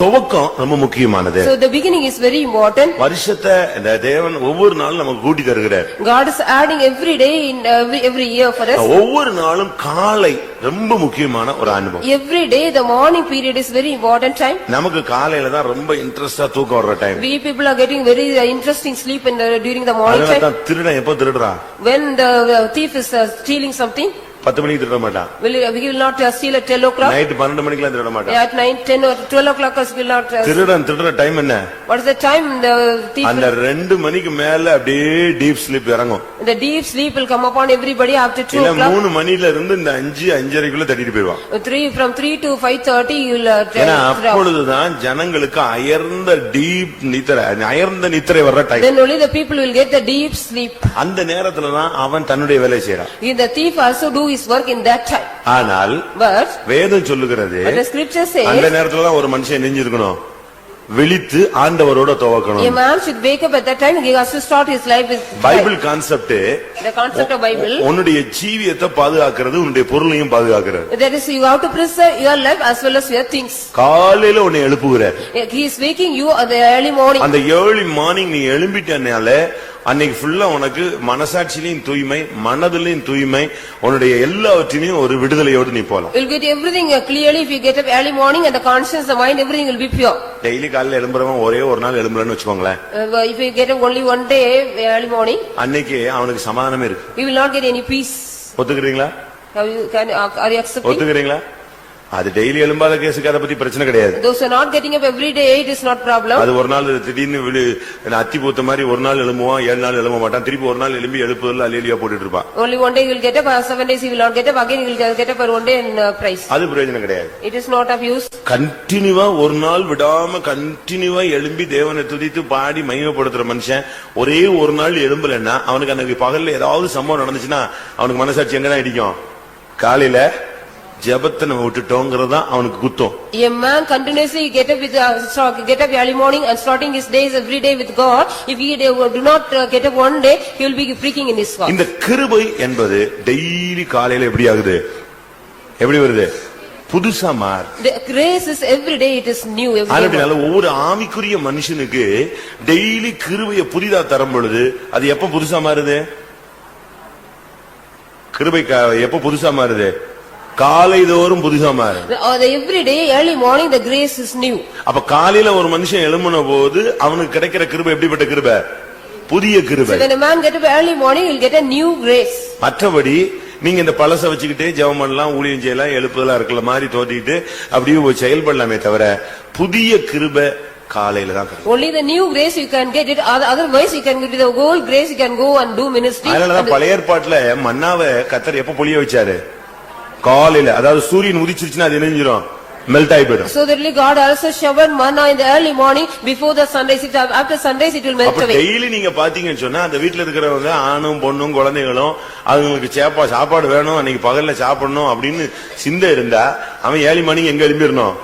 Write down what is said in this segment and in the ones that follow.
துவக்கம் ரொம்ப முக்கியமானது. So the beginning is very important. வருஷத்தை இந்த தேவன் ஒவ்வொரு நாளும் நமக்கு கூட்டி தருகிறார். God is adding every day in every year for us. ஒவ்வொரு நாளும் காலை ரொம்ப முக்கியமான ஒரு அனுபவம். Every day the morning period is very important time. நமக்கு காலையில தான் ரொம்ப இன்ட்ரெஸ்டா தூக்கம் வர்ற time. We people are getting very interesting sleep during the morning time. அதான் திருடன் எப்ப திருடுறான்? When the thief is stealing something. 10 மணிக்கு திருட மாட்டான். We will not steal at 10 o'clock. Night 12 மணிக்குலாம் திருட மாட்டான். At 9, 10 or 12 o'clock us will not. திருடுற டைம் என்ன? What is the time the thief? அந்த 2 மணிக்கு மேல அப்படியே டீப் ஸ்லீப் இறங்கும். The deep sleep will come upon everybody after 2 o'clock. இல்ல 3 மணில இருந்து இந்த 5:30க்குள்ள தட்டிட்டு போய்வான். 3 from 3 to 5:30 you will. ஏன்னா அப்பொழுதுதான் ஜனங்களுக்கு அயர்ந்த டீப் நித்திரை வர்ற time. Then only the people will get the deep sleep. அந்த நேரத்துல தான் அவன் தன்னுடைய வேலையை செய்றான். The thief also do his work in that time. ஆனால் வேதம் சொல்லுகிறது the scripture says அந்த நேரத்துல தான் ஒரு மனுஷன் நெஞ்சிருக்கணும், விழித்து ஆண்டவரோட துவக்கணும். A man should wake up at that time. He has to start his life with Bible concept. The concept of Bible. உன்னுடைய ஜீவியத்தை பாதுகாக்கிறது, உன்னுடைய பொருளையும் பாதுகாக்கிறது. That is, you have to preserve your life as well as your things. காலையில உன்னை எழுப்புகிறார். He is waking you at the early morning. அந்த early morning நீ எழும்பிட்டனால அன்னைக்கு ஃபுல்லா உனக்கு மனசாட்சியிலும் தூய்மை, மனதிலும் தூய்மை, உன்னுடைய எல்லாவற்றிலும் ஒரு விடுதலையோடு நீ போலாம். You'll get everything clearly if you get up early morning and the conscience, the mind, everything will be pure. Daily காலையில எழும்புறவன் ஒரே ஒரு நாள் எழும்பலன்னு வச்சுக்கோங்களேன். If you get up only one day early morning, அன்னைக்கு அவனுக்கு சமாதானமே இருக்கு. you will not get any peace. ஒத்துக்கிறீங்களா? Are you accepting? ஒத்துக்கிறீங்களா? அது டெய்லி எழும்பாத கேஸுக்கு அதை பத்தி பிரச்சனை கிடையாது. Those are not getting up every day, it is not problem. அது ஒரு நாள் திடீர்னு அத்தி பூத்த மாதிரி ஒரு நாள் எழும்புவான், 7 நாள் எழும்ப மாட்டான், திருப்பி ஒரு நாள் எழும்பி எழுப்புதல் அல்லேலியா போட்டுட்டு இருப்பான். Only one day you will get up, 7 days you will not get up, again you will get up for one day in price. அது பிரயோஜனம் கிடையாது. It is not of use. கண்டினியூவா ஒரு நாள் விடாம கண்டினியூவா எழும்பி தேவனை துதித்து பாடி மகிமைப்படுத்துற மனுஷன் ஒரே ஒரு நாள் எழும்பலன்னா அவனுக்கு அன்னைக்கு பகல்ல ஏதாவது சம்பவம் நடந்துச்சுன்னா அவனுக்கு மனசாட்சி எங்கதான் இடிக்கும்? காலையில ஜெபத்தை நம்ம விட்டுட்டோங்கிறது தான் அவனுக்கு குத்தம். A man continuously get up early morning and starting his days every day with God. If he do not get up one day, he will be freaking in his heart. இந்த கிருபை என்பது டெய்லி காலையில எப்படி ஆகுது? எப்படி வருது? புதுசா மாறு. The grace is every day, it is new every day. அதனால ஒவ்வொரு ஆவிக்குரிய மனுஷனுக்கு டெய்லி கிருபையை புதிதா தரும் பொழுது அது எப்ப புதுசா மாறுது? கிருபை எப்ப புதுசா மாறுது? காலைதோறும் புதுசா மாறுது. Every day early morning the grace is new. அப்ப காலையில ஒரு மனுஷன் எழும்பின போது அவனுக்கு கிடைக்கிற கிருபை எப்படிப்பட்ட கிருபை? புதிய கிருபை. When a man get up early morning he will get a new grace. மற்றபடி நீங்க இந்த பழச வச்சுக்கிட்டே ஜெபம் பண்ணலாம், ஊழியம் செய்யலாம், எழுப்புதலா இருக்கல மாதிரி தோட்டிட்டு அப்படியே செயல்படலாமே தவிர புதிய கிருபை காலையில தான். Only the new grace you can get it, otherwise you can get the old grace, you can go and do ministry. அதனாலதான் பழைய ஏற்பாட்டுல மன்னாவை கர்த்தர் எப்ப பொழிய வச்சாரு? காலையில. அதாவது சூரியன் உதிச்சிருச்சுன்னா அது நெஞ்சிரும், மெல்ட் ஆயிடும். So that God also showered manna in the early morning before the sunrise. After sunrise it will melt away. Daily நீங்க பாத்தீங்கன்னு சொன்னா அந்த வீட்டுல இருக்கிறவங்க ஆணும் பொண்ணும் குழந்தைகளும் அவங்களுக்கு சாப்பாடு வேணும், அன்னைக்கு பகல்ல சாப்பிடணும் அப்படின்னு சிந்தை இருந்தா அவன் 7 மணிக்கு எங்க எழும்பிடணும்?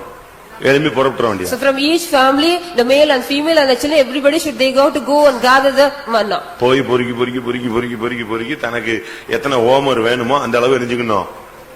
எழும்பி புறப்பட வேண்டியது. So from each family, the male and female and the children, everybody should they go and gather the manna. போய் பொறுக்கி தனக்கு எத்தனை ஓமர் வேணுமோ அந்த அளவு எரிஞ்சுக்கணும்,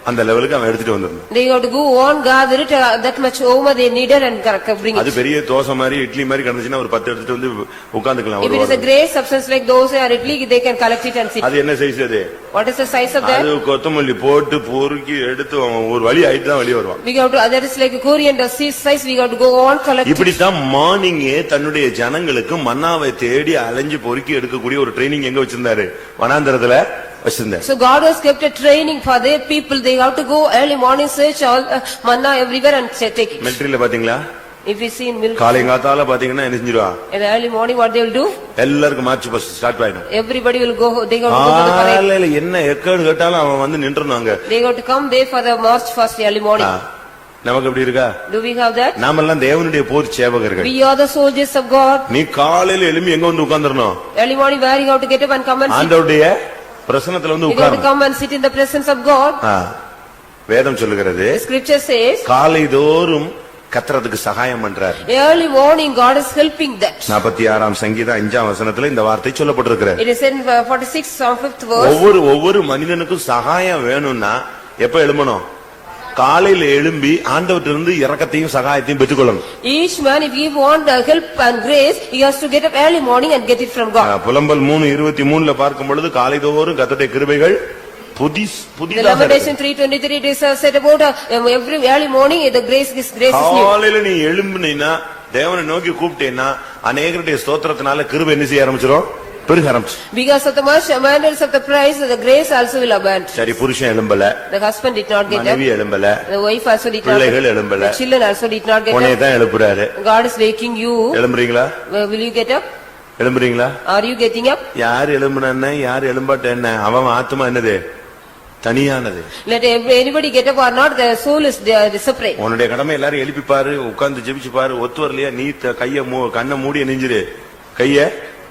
அந்த லெவலுக்கு அவன் எடுத்துட்டு வந்துடணும். They have to go on gather it, that much over they needed and bring it. அது பெரிய தோசை மாதிரி இட்லி மாதிரி கிடந்துச்சுன்னா ஒரு 10 எடுத்துட்டு வந்து உட்கார்ந்துக்கலாம். If it is a great substance like those or idli, they can collect it and sit. அது என்ன size அது? What is the size of that? அது கொத்தமல்லி போட்டு பொறுக்கி எடுத்து ஒரு வழி ஆயிட்டு தான் வெளிய வருவான். We have to, that is like a coriander size, we have to go on collect. இப்படி தான் மார்னிங்கே தன்னுடைய ஜனங்களுக்கு மன்னாவை தேடி அலைஞ்சு பொறுக்கி எடுக்கக்கூடிய ஒரு ட்ரைனிங் எங்க வச்சிருந்தாரு? வனாந்தரத்துல வச்சிருந்தாரு. So God has kept a training for their people. They have to go early morning, search all manna everywhere and take it. மிலிட்டரியில பாத்தீங்களா? If we see in military, காலைங்காத்தால பாத்தீங்கன்னா என்ன செஞ்சிருவா? in the early morning what they will do? எல்லாருக்கும் March past start ஆயிடும். Everybody will go, they go to the parade. காலையில என்ன எக்கேடு கேட்டாலும் அவன் வந்து நின்றுனாங்க. They got to come there for the march first early morning. நமக்கு எப்படி இருக்கா? Do we have that? நாமெல்லாம் தேவனுடைய போர் சேவகர்கள். We are the soldiers of God. நீ காலையில எழும்பி எங்க வந்து உட்கார்ந்திரணும்? Early morning where you have to get up and come and sit. ஆண்டவருடைய பிரசன்னத்துல வந்து உட்கார்ந்து. You have to come and sit in the presence of God. வேதம் சொல்லுகிறது. Scripture says. காலைதோறும் கர்த்தருக்கு சகாயம் பண்றார். Early morning God is helping that. 46ஆம் சங்கீதம் 5ஆம் வசனத்துல இந்த வார்த்தை சொல்லப்பட்டிருக்கிறது. It is in 46 Psalm 5th verse. ஒவ்வொரு மனிதனுக்கும் சகாயம் வேணும்னா எப்ப எழும்பணும்? காலையில எழும்பி ஆண்டவற்றிலிருந்து இரக்கத்தையும் சகாயத்தையும் பெற்றுக்கொள்ளணும். Each man, if he want help and grace, he has to get up early morning and get it from God. புலம்பல் 3:23 பார்க்கும் பொழுது காலைதோறும் கர்த்தருடைய கிருபைகள் The புதிதாக Lamentation 3:23 it is said about every early morning the grace is new. காலையில நீ எழும்பினா தேவனை நோக்கி கூப்பிட்டேன்னா அநேகருடைய ஸ்தோத்திரத்தினால கிருபை என்ன செய்ய ஆரம்பிச்சிரும், பெருக ஆரம்பிச்சு. Because of the much abundance of the praise, the grace also will abound. சரி, புருஷன் எழும்பல, The husband did not get up, மனைவி எழும்பல, the wife also did not பிள்ளைகள் get up, எழும்பல, the children also did not get உன்னை up. தான் எழுப்புறாரு. God is waking you. எழும்புறீங்களா? Will you get up? எழும்புறீங்களா? Are you getting up? யார் எழும்புனா யார் எழும்பாட்ட என்ன, அவன் ஆத்மா என்னது, தனியானது. Let anybody get up or not, the soul is separate. உன்னுடைய கடமை எல்லாரும் எழுப்பி பாரு, உட்கார்ந்து ஜெபிச்சு பாரு. ஒத்து வரலையா நீ கைய கண்ணை மூடி நெஞ்சிரு, கைய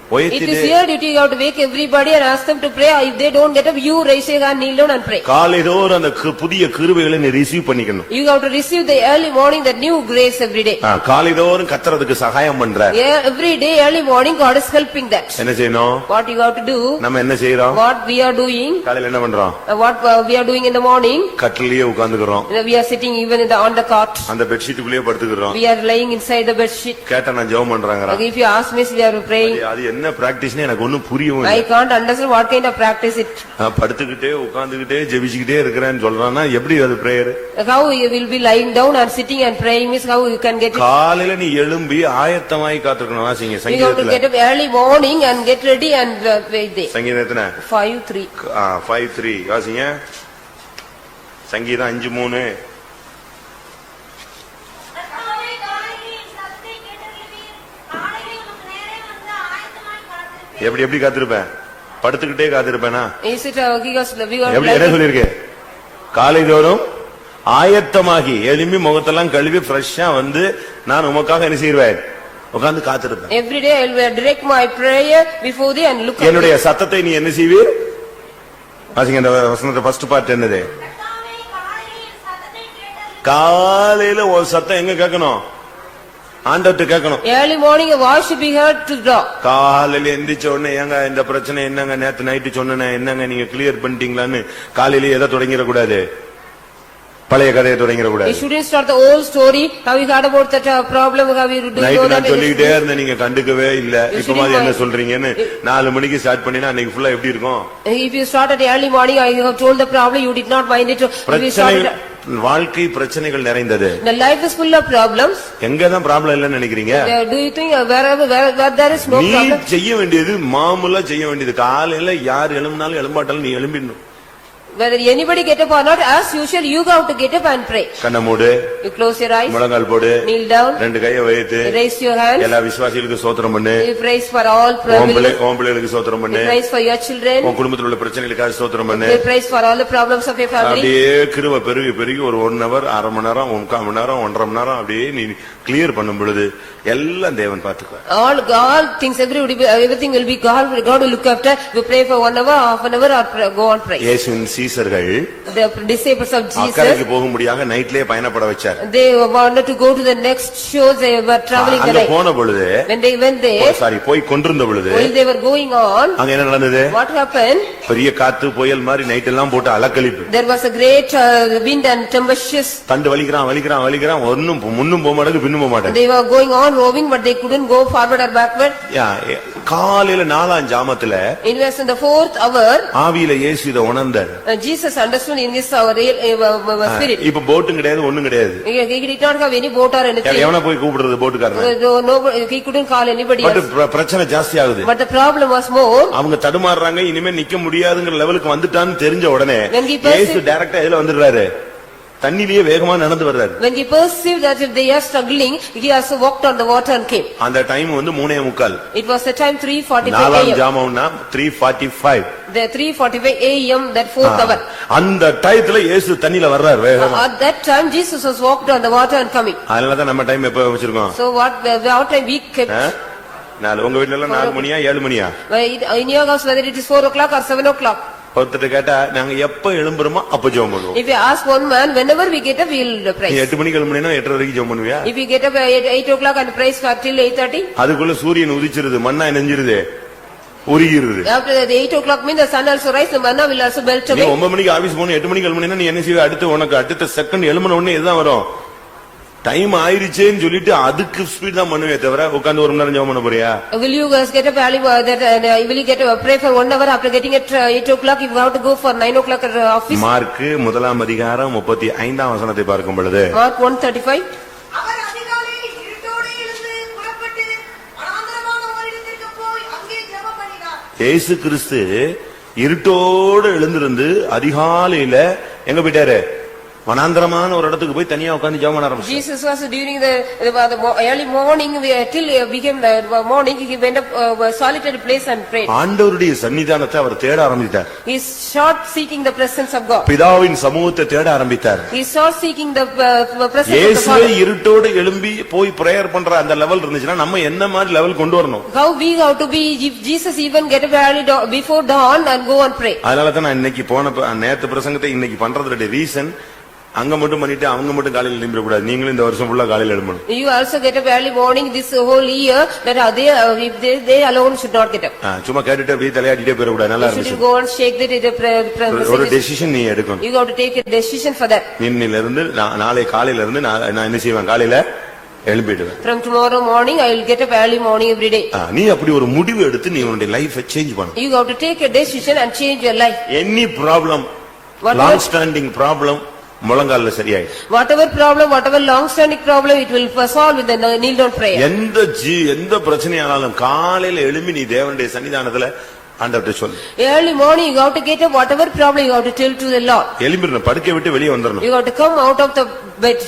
It is உயர்த்திட்டு your duty, you have to wake everybody and ask them to pray. If they don't get up, you raise your hand, kneel down and pray. காலைதோறும் அந்த புதிய கிருபைகளை நீ ரிசீவ் பண்ணிக்கணும். You have to receive the early morning, the new grace every day. காலைதோறும் கர்த்தருக்கு சகாயம் பண்ற. Every day, early morning, God is helping that. என்ன செய்யணும்? What you have to do? நம்ம என்ன செய்யறோம்? What we are doing? காலையில என்ன பண்றோம்? What we are doing in the morning? கட்டிலேயே உட்கார்ந்துக்கிறோம். We are sitting even on the cot. அந்த பெட்ஷீட்டுக்குள்ளேயே படுத்துக்கிறோம். We are laying inside the bed sheet. கேட்டா நான் ஜெபம் பண்றாங்கறா. If you ask me, we are praying. அது என்ன பிராக்டிஸ்னே எனக்கு ஒண்ணும் புரியவும் I இல்ல. can't understand what kind of practice it. படுத்துக்கிட்டே உட்கார்ந்துக்கிட்டே ஜெபிச்சுக்கிட்டே இருக்கறேன்னு சொல்றானா எப்படி அது prayer? How you will be lying down and sitting and praying is how you can get it. காலையில நீ எழும்பி ஆயத்தமாய் காத்துக்கணும். வாசிங்க You have to சங்கீதத்துல. get up early morning and get ready and wait there. சங்கீதத்துல 5:3. 5:3 வாசிங்க. சங்கீதம் 5:3. எப்படி காத்திருப்பேன்? படுத்துக்கிட்டே காத்திருப்பேனா? Is it because we are எப்படி என்ன சொல்லிருக்கு? காலைதோறும் ஆயத்தமாகி எழும்பி முகத்தெல்லாம் கழுவி ஃப்ரெஷ்ஷா வந்து நான் உமக்காக என்ன செய்வேன், உட்கார்ந்து காத்திருப்பேன். Every day I will direct my prayer before thee and look at என்னுடைய சத்தத்தை நீ என்ன செய்வீர்? வாசிங்க அந்த வசனத்தை ஃபர்ஸ்ட் பார்ட் என்னது? காலையில ஒரு சத்தம் எங்க கேட்கணும்? ஆண்டவர்ட்ட கேட்கணும். Early morning a voice should be heard to draw. காலையில எந்திரிச்ச உடனே ஏங்க இந்த பிரச்சனை என்னங்க, நேத்து நைட்டு சொன்னேன் என்னங்க நீங்க கிளியர் பண்ணிட்டீங்களான்னு காலையில எதை தொடங்கிட கூடாது, பழைய கதையை தொடங்கிட கூடாது. You shouldn't start the old story, how you heard about that problem, how you do night that. நான் சொல்லிக்கிட்டே இருந்தேன், நீங்க கண்டுக்கவே இல்ல. இப்ப மாதிரி என்ன சொல்றீங்கன்னு 4 மணிக்கு ஸ்டார்ட் பண்ணினா அன்னைக்கு ஃபுல்லா எப்படி இருக்கும்? If you started early morning, I have told the problem, you did not mind it. வாழ்க்கை பிரச்சனைகள் நிறைந்தது. The life is full of problems. எங்கதான் ப்ராப்ளம் இல்லன்னு நினைக்கிறீங்க? Do you think where there is no நீ problem? செய்ய வேண்டியது மாமூலா செய்ய வேண்டியது. காலையில யார் எழும்பினாலும் எழும்பாட்டாலும் நீ எழும்பிடணும். Whether anybody get up or not, as usual, you have to get up and pray. கண்ணை மூடு, You close your eyes, முழங்கால் போடு, kneel down, ரெண்டு கையை வைத்து raise your hands, எல்லா விசுவாசிகளுக்கு ஸ்தோத்திரம் பண்ணு. you praise for all problems, பிள்ளைகளுக்கு ஸ்தோத்திரம் பண்ணு. you praise for your children, உன் குடும்பத்தில் உள்ள பிரச்சனைகளுக்காக ஸ்தோத்திரம் பண்ணு. you praise for all the problems of your family. அப்படியே கிருபை பெருகி பெருகி ஒரு 1 hour, அரை மணி நேரம், 1/4 மணி நேரம், 1.5 மணி நேரம் அப்படியே நீ கிளியர் பண்ணும் பொழுது எல்லாம் தேவன் பார்த்துக்குவார். All things, everything will be God will look after. You pray for 1 hour, half an hour, or go on pray. இயேசுவின் சீசர்கள் The disciples of அக்கறைக்கு Jesus, போக முடியாத நைட்லயே பயணப்பட வச்சார். they wanted to go to the next show, they were traveling the அங்க night. போன பொழுது When they went there, போய் கொண்டிருந்த பொழுது while they were going on, அங்க என்ன நடந்தது? what happened? பெரிய காத்து புயல் மாதிரி நைட் எல்லாம் போட்டு அலக்கழிப்பு. There was a great wind and tempestuous. தண்டு வலிக்கிறான் ஒன்னும் முன்னும் போக மாட்டேங்குது பின்னும் போக மாட்டேங்குது. They were going on rowing, but they couldn't go forward or backward. காலையில 4ஆம் ஜாமத்துல It was in the 4th hour, ஆவியில இயேசு இதை உணர்ந்தார். Jesus understood in his real spirit. இப்ப போட்டும் கிடையாது ஒண்ணும் கிடையாது. He did not have any boat or anything. எவனா போய் கூப்பிடுறது போட்டுக்காரன்? He couldn't call anybody else. பிரச்சனை ஜாஸ்தி ஆகுது. But the problem was more. அவங்க தடுமாறுறாங்க, இனிமே நிக்க முடியாதுங்கிற லெவலுக்கு வந்துட்டான்னு தெரிஞ்ச உடனே When he perceived- இயேசு டைரக்டா இதுல வந்துடுறாரு, தண்ணிலேயே வேகமா நடந்து வர்றாரு. When he perceived that if they are struggling, he also walked on the water and came. அந்த டைம் வந்து 3:45. It was the time 3:45 4ஆம் AM. ஜாமம்னா 3:45. The 3:45 AM, that 4th hour. அந்த டயத்துல இயேசு தண்ணில வர்றாரு வேகமா. At that time, Jesus was walked on the water and coming. அதனாலதான் நம்ம டைம் எப்ப வச்சிருக்கோம்? So what time we kept? உங்க வீட்டுல எல்லாம் 4 மணியா 7 மணியா? In your house, whether it is 4 o'clock or 7 o'clock. ஒருத்தர் கேட்டா நாங்க எப்ப எழும்புறோமோ அப்ப ஜெபம் பண்ணுவோம். If you ask one man, whenever we get up, we will pray. 8 மணிக்கு எழும்புனீனா 8:30 வரைக்கும் ஜெபம் பண்ணுவியா? If you get up at 8 o'clock and praise for till 8:30. அதுக்குள்ள சூரியன் உதிச்சிருது, மண்ணா நெஞ்சிருது, உருகிறது. After the 8 o'clock means the sun also rise, the manna will also melt நீ away. 9 மணிக்கு office போகணும் 8 மணிக்கு எழுமணினா நீ என்ன செய்வ? அடுத்து உனக்கு அடுத்த செகண்ட் எழுமன உடனே இதுதான் வரும். டைம் ஆயிருச்சேன்னு சொல்லிட்டு அதுக்கு ஸ்பீட் தான் பண்ணுவே தவிர உட்கார்ந்து ஒரு மணி நேரம் ஜெபம் பண்ண போறியா? Will you guys get up early, will you get up, pray for 1 hour after getting at 8 o'clock if you have to go for 9 o'clock at office? Mark 1 அதிகாரம் 35 வசனத்தை பார்க்கும் பொழுது Mark 1:35. அவர் அதிகாலையில் இருட்டோடு எழுந்து புறப்பட்டு வனாந்தரமான ஓரிடத்திற்கு போய் அங்கே ஜெபம் பண்ணினார். இயேசு கிறிஸ்து இருட்டோடு எழுந்திருந்து அதிகாலையில எங்க போயிட்டாரு? வனாந்தரமான ஒரு இடத்துக்கு போய் தனியா உட்கார்ந்து ஜெபம் பண்ண ஆரம்பிச்சாரு. Jesus was during the early morning, till became the morning, he went up a solitary place and prayed. ஆண்டவருடைய சன்னிதானத்தை அவர் தேட ஆரம்பித்தார். He sought seeking the presence of God. பிதாவின் சமூகத்தை தேட ஆரம்பித்தார். He sought seeking the presence of the இயேசுவே Father. இருட்டோடு எழும்பி போய் பிரேயர் பண்ற அந்த லெவல் இருந்துச்சுன்னா நம்ம என்ன மாதிரி லெவல் கொண்டு வரணும்? How we have to be, if Jesus even get up early before dawn and go and pray. அதனால தான் நான் இன்னைக்கு நேத்து பிரசங்கத்தை இன்னைக்கு பண்றதுடைய ரீசன், அங்க மட்டும் பண்ணிட்டு அவங்க மட்டும் காலையில எழும்பிட கூடாது. நீங்களும் இந்த வருஷம் ஃபுல்லா காலையில எழும்பணும். You also get up early morning this whole year, that if they alone should not get up. சும்மா கேட்டுட்டு அப்படியே தலையாட்டிட்டே போயிட கூடாது. நல்லா You should இருந்துச்சு. go and shake that. ஒரு டெசிஷன் நீ எடுக்கணும். You have to take a decision for that. இன்னில இருந்து நாளை காலையில இருந்து நான் என்ன செய்வேன்? காலையில எழும்பிடுவேன். From tomorrow morning, I will get up early morning every day. நீ அப்படி ஒரு முடிவு எடுத்து நீ உன்னுடைய லைஃபை சேஞ்ச் பண்ணு. You have to take a decision and change your life. Any problem, long standing problem முழங்கால்ல சரியாயிடும். Whatever problem, whatever long standing problem, it will solve with the kneel down prayer. எந்த பிரச்சனையானாலும் காலையில எழும்பி நீ தேவனுடைய சன்னிதானத்துல ஆண்டவர்ட்ட சொல்லு. Early morning, you have to get up, whatever problem you have to tell to the Lord. எழும்பிரணும், படுக்கை விட்டு வெளியே வந்துடணும். You have to come out of the bed.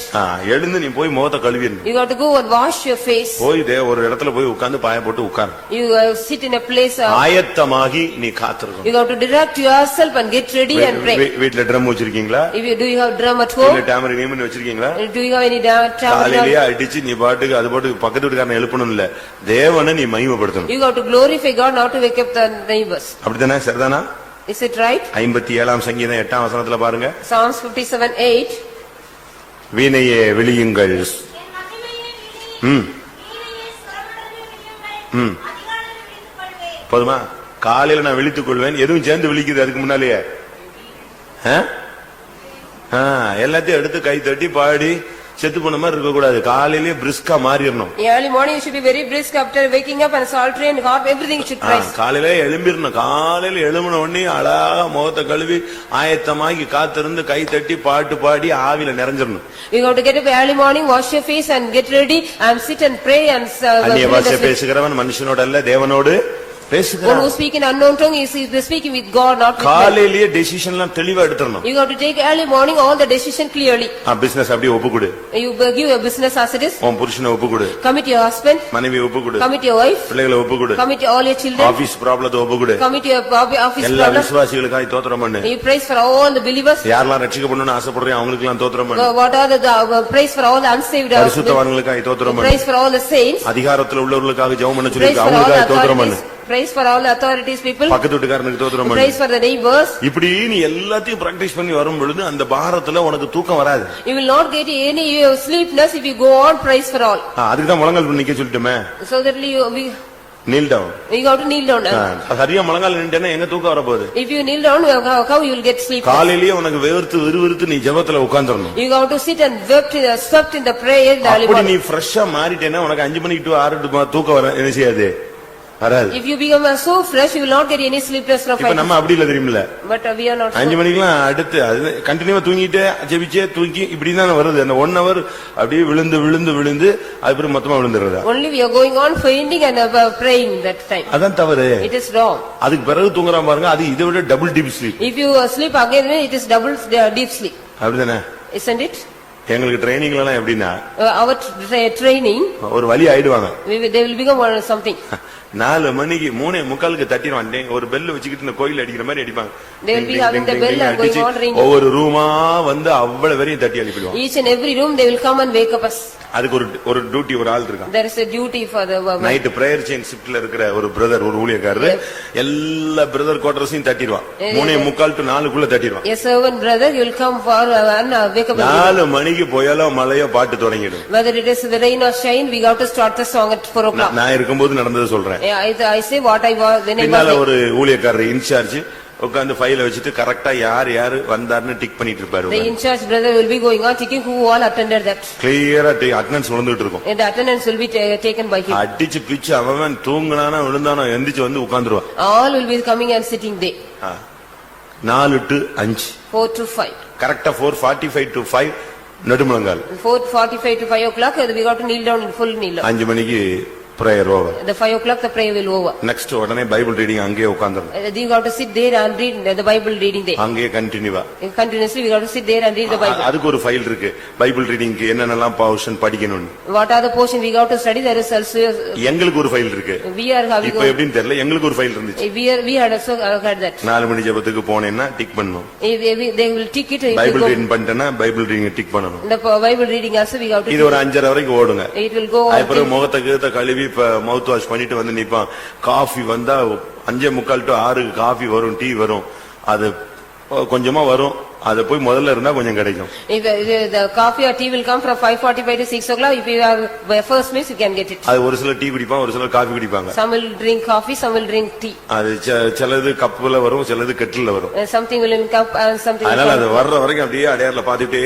எழுந்து நீ போய் முகத்தை கழுவிடணும். You have to go and wash your face. போய் ஒரு இடத்துல போய் உட்கார்ந்து பாய போட்டு உட்கார். You sit in a place. ஆயத்தமாகி நீ காத்திருக்கணும். You have to direct yourself and get ready and pray. வீட்ல ட்ரம் வச்சிருக்கீங்களா? Do you have drum at home? இல்ல டாமரின் வச்சிருக்கீங்களா? Do you have any tamarind? காலையிலேயே அடிச்சு நீ பாட்டுக்கு அது பாட்டு பக்கத்து வீட்டுக்காரனை எழுப்பணும் இல்ல, தேவனை நீ மகிமைப்படுத்தணும். You have to glorify God, not to wake up the neighbors. அப்படிதானே? சரிதானா? Is it right? 57 சங்கீதம் 8 வசனத்துல பாருங்க. Psalms 57:8. வீணையே விழியுங்கள். போதுமா? காலையில நான் விழித்துக் கொள்வேன். எதுவும் சேர்ந்து விழிக்குது அதுக்கு முன்னாலேயே? எல்லாத்தையும் எடுத்து கை தட்டி பாடி செத்து போன மாதிரி இருக்க கூடாது. காலையிலேயே பிரிஸ்கா மாறிடணும். Early morning you should be very brisk after waking up and psaltery and God, everything should praise. காலையில எழும்பிடணும். காலையில எழும்பின உடனே அழகா முகத்தை கழுவி ஆயத்தமாகி காத்திருந்து கை தட்டி பாட்டு பாடி ஆவில நிறைஞ்சிடணும். You have to get up early morning, wash your face and get ready and sit and pray and அந்நிய பாஷை பேசுகிறவன் மனுஷனோட அல்ல தேவனோடு பேசுகிறான். One who speak in unknown tongue is speaking with God, not with man. காலையிலேயே decision எல்லாம் தெளிவா எடுத்துறணும். You have to take early morning all the decision clearly. Business அப்படியே ஒப்புக்குடு. You give your business as it is. உன் புருஷனை ஒப்புக்குடு. Commit your husband. மனைவி ஒப்புக்குடு. Commit your wife. பிள்ளைகளை ஒப்புக்குடு. Commit all your children. Office ப்ராப்ளத்தை ஒப்புக்குடு. Commit your office எல்லா problem. விசுவாசிகளுக்காக ஸ்தோத்திரம் பண்ணு. You praise for all the believers. யாரெல்லாம் ரட்சிக்கப்படணும்னு ஆசைப்படுறீங்க அவங்களுக்கு எல்லாம் ஸ்தோத்திரம் பண்ணு. What are the praise for all the unsaved? பரிசுத்தவான்களுக்காக ஸ்தோத்திரம் பண்ணு. Praise for all the saints. அதிகாரத்துல உள்ளவர்களுக்காக ஜெபம் பண்ண சொல்லி Praise for all அவங்களுக்காக the ஸ்தோத்திரம் பண்ணு. authorities. Praise for all the authorities people. பக்கத்து வீட்டுக்காரனுக்கு ஸ்தோத்திரம் பண்ணு. Praise for the neighbors. இப்படி நீ எல்லாத்தையும் பிராக்டிஸ் பண்ணி வரும் பொழுது அந்த பாரத்துல உனக்கு தூக்கம் வராது. You will not get any sleepness if you go on praise for all. அதுக்கு தான் முழங்கால் நிக்க சொல்லிட்டோமே. So that you kneel down. You have to kneel down. சரியா முழங்கால் நின்னுட்டேன்னா எங்க தூக்கம் வர போகுது? If you kneel down, how you will get sleep? காலையிலேயே உனக்கு விறுவிறுத்து நீ ஜெபத்துல உட்கார்ந்திரணும். You have to sit and swept in the prayer. அப்படி நீ ஃப்ரெஷ்ஷா மாறிட்டேன்னா உனக்கு 5 மணிக்கு to 6 தூக்கம் வர என்ன செய்யாது? வராது. If you become so fresh, you will not get any sleepless from 5. இப்ப நம்ம அப்படி இல்ல தெரியுமில்ல? But we are not. 5 மணிக்குலாம் அடுத்து அது கண்டினியூவா தூங்கிட்டே ஜெபிச்சே தூங்கி இப்படி தான் வருது. அந்த 1 hour அப்படியே விழுந்து அதுக்கு மொத்தமா விழுந்துறதா? Only we are going on fainting and praying that time. அதான் தவறு. It is wrong. அதுக்கு பிறகு தூங்குறான் பாருங்க, அது இதை விட double deep sleep. If you sleep again, it is double deep sleep. அப்படிதானே? Isn't it? எங்களுக்கு ட்ரைனிங்ல எல்லாம் எப்படின்னா Our training, ஒரு வழி ஆயிடுவாங்க. they will become something. 4 மணிக்கு 3:45 தட்டிடுவான். ஒரு பெல் வச்சுக்கிட்டு கோயில் அடிக்கிற மாதிரி அடிப்பாங்க. They will be having the bell and going on ringing. ஒவ்வொரு ரூமா வந்து அவ்வளவு வரையும் தட்டி அனுப்பிடுவாங்க. Each and every room they will come and wake up us. அதுக்கு ஒரு டியூட்டி ஒரு ஆள் இருக்கான். There is a duty for the night prayer chain ஷிப்ட்ல இருக்கிற ஒரு பிரதர், ஒரு ஊழியக்காரர் எல்லா பிரதர் குவார்டர்ஸையும் தட்டிடுவான். 3:45 to 4 தட்டிடுவான். A servant brother, you will come for and wake up. 4 மணிக்கு மணிக்கு புயலோ மழையோ பாட்டு தொடங்கிடும். Whether it is the rain or shine, we have to start the song at 4 o'clock. நான் இருக்கும்போது நடந்தது சொல்றேன். I say what I was when I பின்னால was. ஒரு ஊழியக்காரர் இன்சார்ஜ் உட்கார்ந்து ஃபைல வச்சிட்டு கரெக்டா யார் வந்தாருன்னு டிக் பண்ணிட்டு இருப்பாரு. The in-charge brother will be going on ticking who all attended that. கிளியரா அட்டெண்டன்ஸ் விழுந்துட்டு இருக்கும். And the attendance will be taken by him. அடிச்சு பிச்சு அவன் தூங்குனானா விழுந்தானோ எந்திரிச்சு வந்து உட்கார்ந்துருவான். All will be coming and sitting there. 4 to 5. 4 to 5. கரெக்டா 4:45 to 5 நடுமுழங்கால். 4:45 to 5 o'clock, we got to kneel down in full kneel. 5 மணிக்கு prayer over. The 5 o'clock the prayer will over. Next உடனே Bible reading அங்கேயே உட்கார்ந்துரும். You got to sit there and read the Bible reading there. அங்கேயே கண்டினியூவா. Continuously we got to sit there and read the Bible. அதுக்கு ஒரு file இருக்கு. Bible ரீடிங்க்கு என்னென்னலாம் portion படிக்கணும். What are the portion we got to study, there is also. எங்களுக்கு ஒரு file இருக்கு. We are having. இப்போ எப்படின்னு தெரியல, எங்களுக்கு ஒரு ஃபைல் இருந்துச்சு. We had also had that. 4 மணி ஜெபத்துக்கு போனேன்னா டிக் பண்ணனும். They will tick it. Bible reading பண்ணிட்டேன்னா பைபிள் ரீடிங் டிக் பண்ணனும். The Bible reading also we got to. இது ஒரு 5:30 வரைக்கும் ஓடுங்க. It will go on. அப்புறம் முகத்தை கழுவி மவுத் வாஷ் பண்ணிட்டு வந்து நிப்பான். காஃபி வந்தா 5:45 to 6 காஃபி வரும், டீ வரும். அது கொஞ்சமா வரும். அது போய் முதல்ல இருந்தா கொஞ்சம் கிடைக்கும். If the coffee or tea will come from 5:45 to 6 o'clock, if you are first miss, you can get it. அது ஒரு சில டீ குடிப்பான், ஒரு சில காஃபி குடிப்பாங்க. Some will drink coffee, some will drink tea. அது சிலது கப்ல வரும், சிலது கெட்டில்ல வரும். Something will in cup and something. அதனால அது வர்ற வரைக்கும் அப்படியே அடையார்ல பாத்துட்டே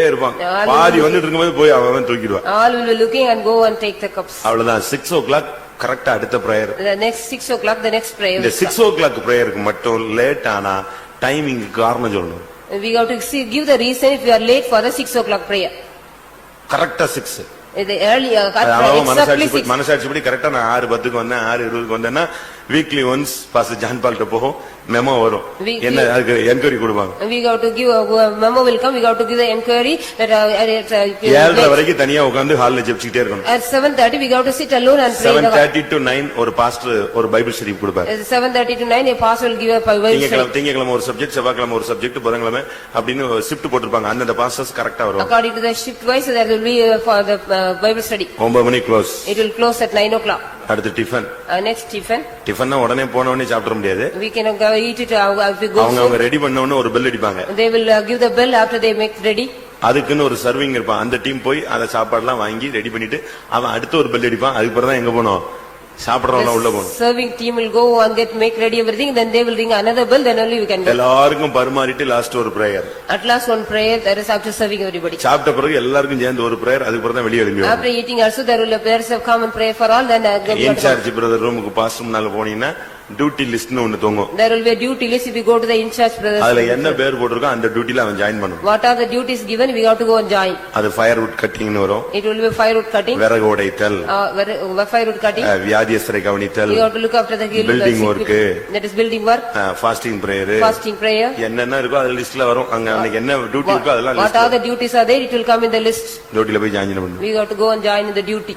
இருப்பான். பாதி வந்துட்டு இருக்கும்போது போய் அவன் தூக்கிடுவான். All will be looking and go and take the cups. அவ்வளவுதான். 6 o'clock கரெக்டா அடுத்த prayer. The next 6 o'clock, the next prayer. இந்த 6 o'clock பிரேயருக்கு மட்டும் லேட் ஆனா டைமிங் காரணம் சொல்லணும். We have to give the reason if you are late for the 6 o'clock prayer. கரெக்டா 6. The earlier, exactly 6. மனசாட்சிப்படி கரெக்டா நான் 6:10 வந்தேன், 6:20 வந்தேன்னா வீக்லி ஒன்ஸ் பாஸ்டர் ஜான் பால்ட்ட போகும், மெமோ வரும். என்ன அதுக்கு என்கொயரி கொடுப்பாங்க. We have to give a memo will come, we have to give the enquiry that 7:30 வரைக்கும் தனியா உட்கார்ந்து ஹால்ல ஜெபிச்சிட்டே இருக்கணும். At 7:30 we have to sit alone and pray. 7:30 to 9 ஒரு பாஸ்டர் ஒரு பைபிள் ஸ்டடி கொடுப்பார். 7:30 to 9 a pastor will give a Bible study. திங்கக்கிழமை ஒரு சப்ஜெக்ட், செவ்வாய்க்கிழமை ஒரு சப்ஜெக்ட், புதன்கிழமை அப்படின்னு ஷிஃப்ட் போட்டுருப்பாங்க. அந்த பாஸ்டர்ஸ் கரெக்டா வருவாங்க. According to the shift wise there will be for the Bible study. 9 மணி close. It will close at 9 o'clock. அடுத்து டிஃபன். Next tiffin. டிஃபன்னா உடனே போன உடனே சாப்பிட முடியாது. We can eat it if we go. அவங்க ரெடி பண்ண உடனே ஒரு பெல் அடிப்பாங்க. They will give the bell after they make ready. அதுக்குன்னு ஒரு சர்விங் இருப்பான். அந்த டீம் போய் அந்த சாப்பாடுலாம் வாங்கி ரெடி பண்ணிட்டு அவன் அடுத்து ஒரு பெல் அடிப்பான். அதுக்கு பிறகு தான் எங்க போனோம், சாப்பிடுறவங்க உள்ள போகணும். Serving team will go and make ready everything, then they will ring another bell, then only we can go. எல்லாருக்கும் பரிமாறிட்டு லாஸ்ட் ஒரு prayer. At last one prayer, that is after serving everybody. சாப்பிட்ட பிறகு எல்லாருக்கும் சேர்ந்து ஒரு பிரேயர், அதுக்கு பிறகு தான் வெளியே எழும்பி. After eating also there will be a common prayer for all, then in charge brother ரூமுக்கு பாஸ்டர் முன்னால போனீங்கன்னா டியூட்டி லிஸ்ட்னு ஒன்னு தொங்கும். There will be a duty list if you go to the in-charge brother. அதுல என்ன பேர் போட்டுருக்கோ அந்த டியூட்டில அவன் ஜாயின் பண்ணணும். What are the duties given, we have to go and join. அது ஃபயர்வுட் கட்டிங்னு வரும். It will be firewood cutting. விறகு உடைத்தல். Firewood cutting. வியாதியஸ்தரை கவனித்தல். You have to look after the healing. Building work. That is building work. Fasting prayer. Fasting prayer. என்னென்ன இருக்கோ அது லிஸ்ட்ல வரும். அங்க அன்னைக்கு என்ன டியூட்டி இருக்கோ அதெல்லாம் list. What are the duties are there, it will come in the list. டியூட்டில போய் ஜாயின் பண்ணணும். We have to go and join in the duty.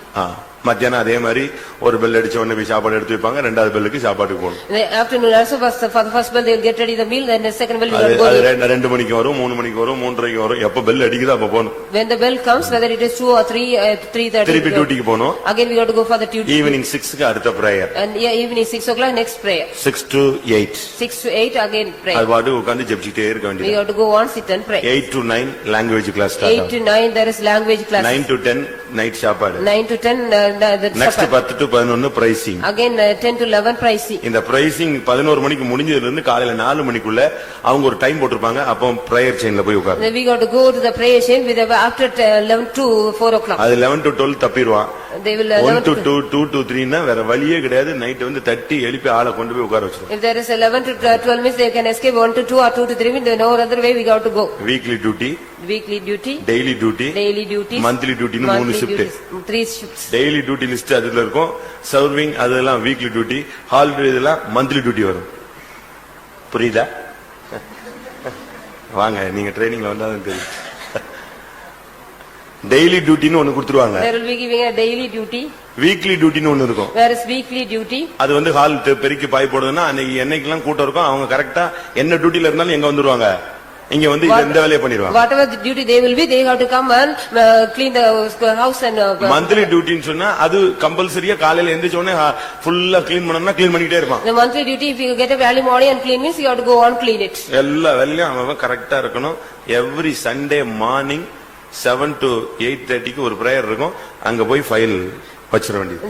மத்தியானம் அதே மாதிரி ஒரு பெல் அடிச்ச உடனே போய் சாப்பாடு எடுத்து வைப்பாங்க. ரெண்டாவது பெல்லுக்கு சாப்பாட்டுக்கு போகணும். The afternoon also for the first bell they will get ready the meal, then the second bell we will go. அது 2 மணிக்கு வரும், 3 மணிக்கு வரும், 3:30க்கு வரும். எப்ப பெல் அடிக்குதோ அப்ப போகணும். When the bell comes, whether it is 2 or 3, 3:30. திருப்பி டியூட்டிக்கு போகணும். Again we have to go for the duty. Evening 6க்கு அடுத்த பிரேயர். And evening 6 o'clock next prayer. 6 to 8. 6 to 8 again prayer. அது பாட்டு உட்கார்ந்து ஜெபிச்சிட்டே இருக்க We வேண்டியது. have to go on sit and pray. 8 to 9 language class start 8 to 9 there is language class. 9 to 10 night சாப்பாடு. 9 to 10 the next supper. 10 to 11 pricing. Again 10 to 11 pricing. இந்த pricing 11 மணிக்கு முடிஞ்சதுல இருந்து காலையில 4 மணிக்குள்ள அவங்க ஒரு டைம் போட்டுருப்பாங்க. அப்போ பிரேயர் செயின்ல போய் உட்காரு. Then we got to go to the prayer chain with after 11 to 4 o'clock. அது 11 to 12 தப்பிடுவான். They will 1 to 2, 2 to 3 னா வேற வழியே கிடையாது. நைட் வந்து தட்டி எழுப்பி ஆளை கொண்டு போய் உட்கார வச்சிரும். If there is 11 to 12 means they can escape 1 to 2 or 2 to 3 means no other way we got to go. Weekly duty, Weekly duty, daily duty, daily duties, monthly டியூட்டின்னு 3 shift. 3 shifts. Daily duty list அதுல இருக்கும். Serving அதெல்லாம் weekly duty, holiday இதெல்லாம் monthly duty வரும். புரியுதா? வாங்க நீங்க ட்ரைனிங்ல வந்தாதான் தெரியும். டெய்லி டியூட்டின்னு ஒன்னு கொடுத்துருவாங்க. There will be giving a daily duty. Weekly டியூட்டின்னு ஒன்னு இருக்கும். There is weekly duty. அது வந்து ஹால் பெருக்கி பாய் போடுதுன்னா அன்னைக்கு என்னைக்கெல்லாம் கூட்டம் இருக்கும் அவங்க கரெக்டா என்ன டியூட்டில இருந்தாலும் எங்க வந்துருவாங்க. இங்க வந்து இந்த வேலையை பண்ணிடுவாங்க. Whatever the duty they will be, they have to come and clean the house and monthly டியூட்டின்னு சொன்னா அது கம்பல்சரியா காலையில எந்திரிச்ச உடனே ஃபுல்லா க்ளீன் பண்ணனும்னா க்ளீன் பண்ணிட்டே இருப்பான். The monthly duty, if you get up early morning and clean means you have to go on clean it. எல்லா வேலையும் அவன் கரெக்டா இருக்கணும். எவ்ரி சண்டே மார்னிங் 7 to 8:30 ஒரு பிரேயர் இருக்கும், அங்க போய் ஃபைல் வச்சிட வேண்டியது.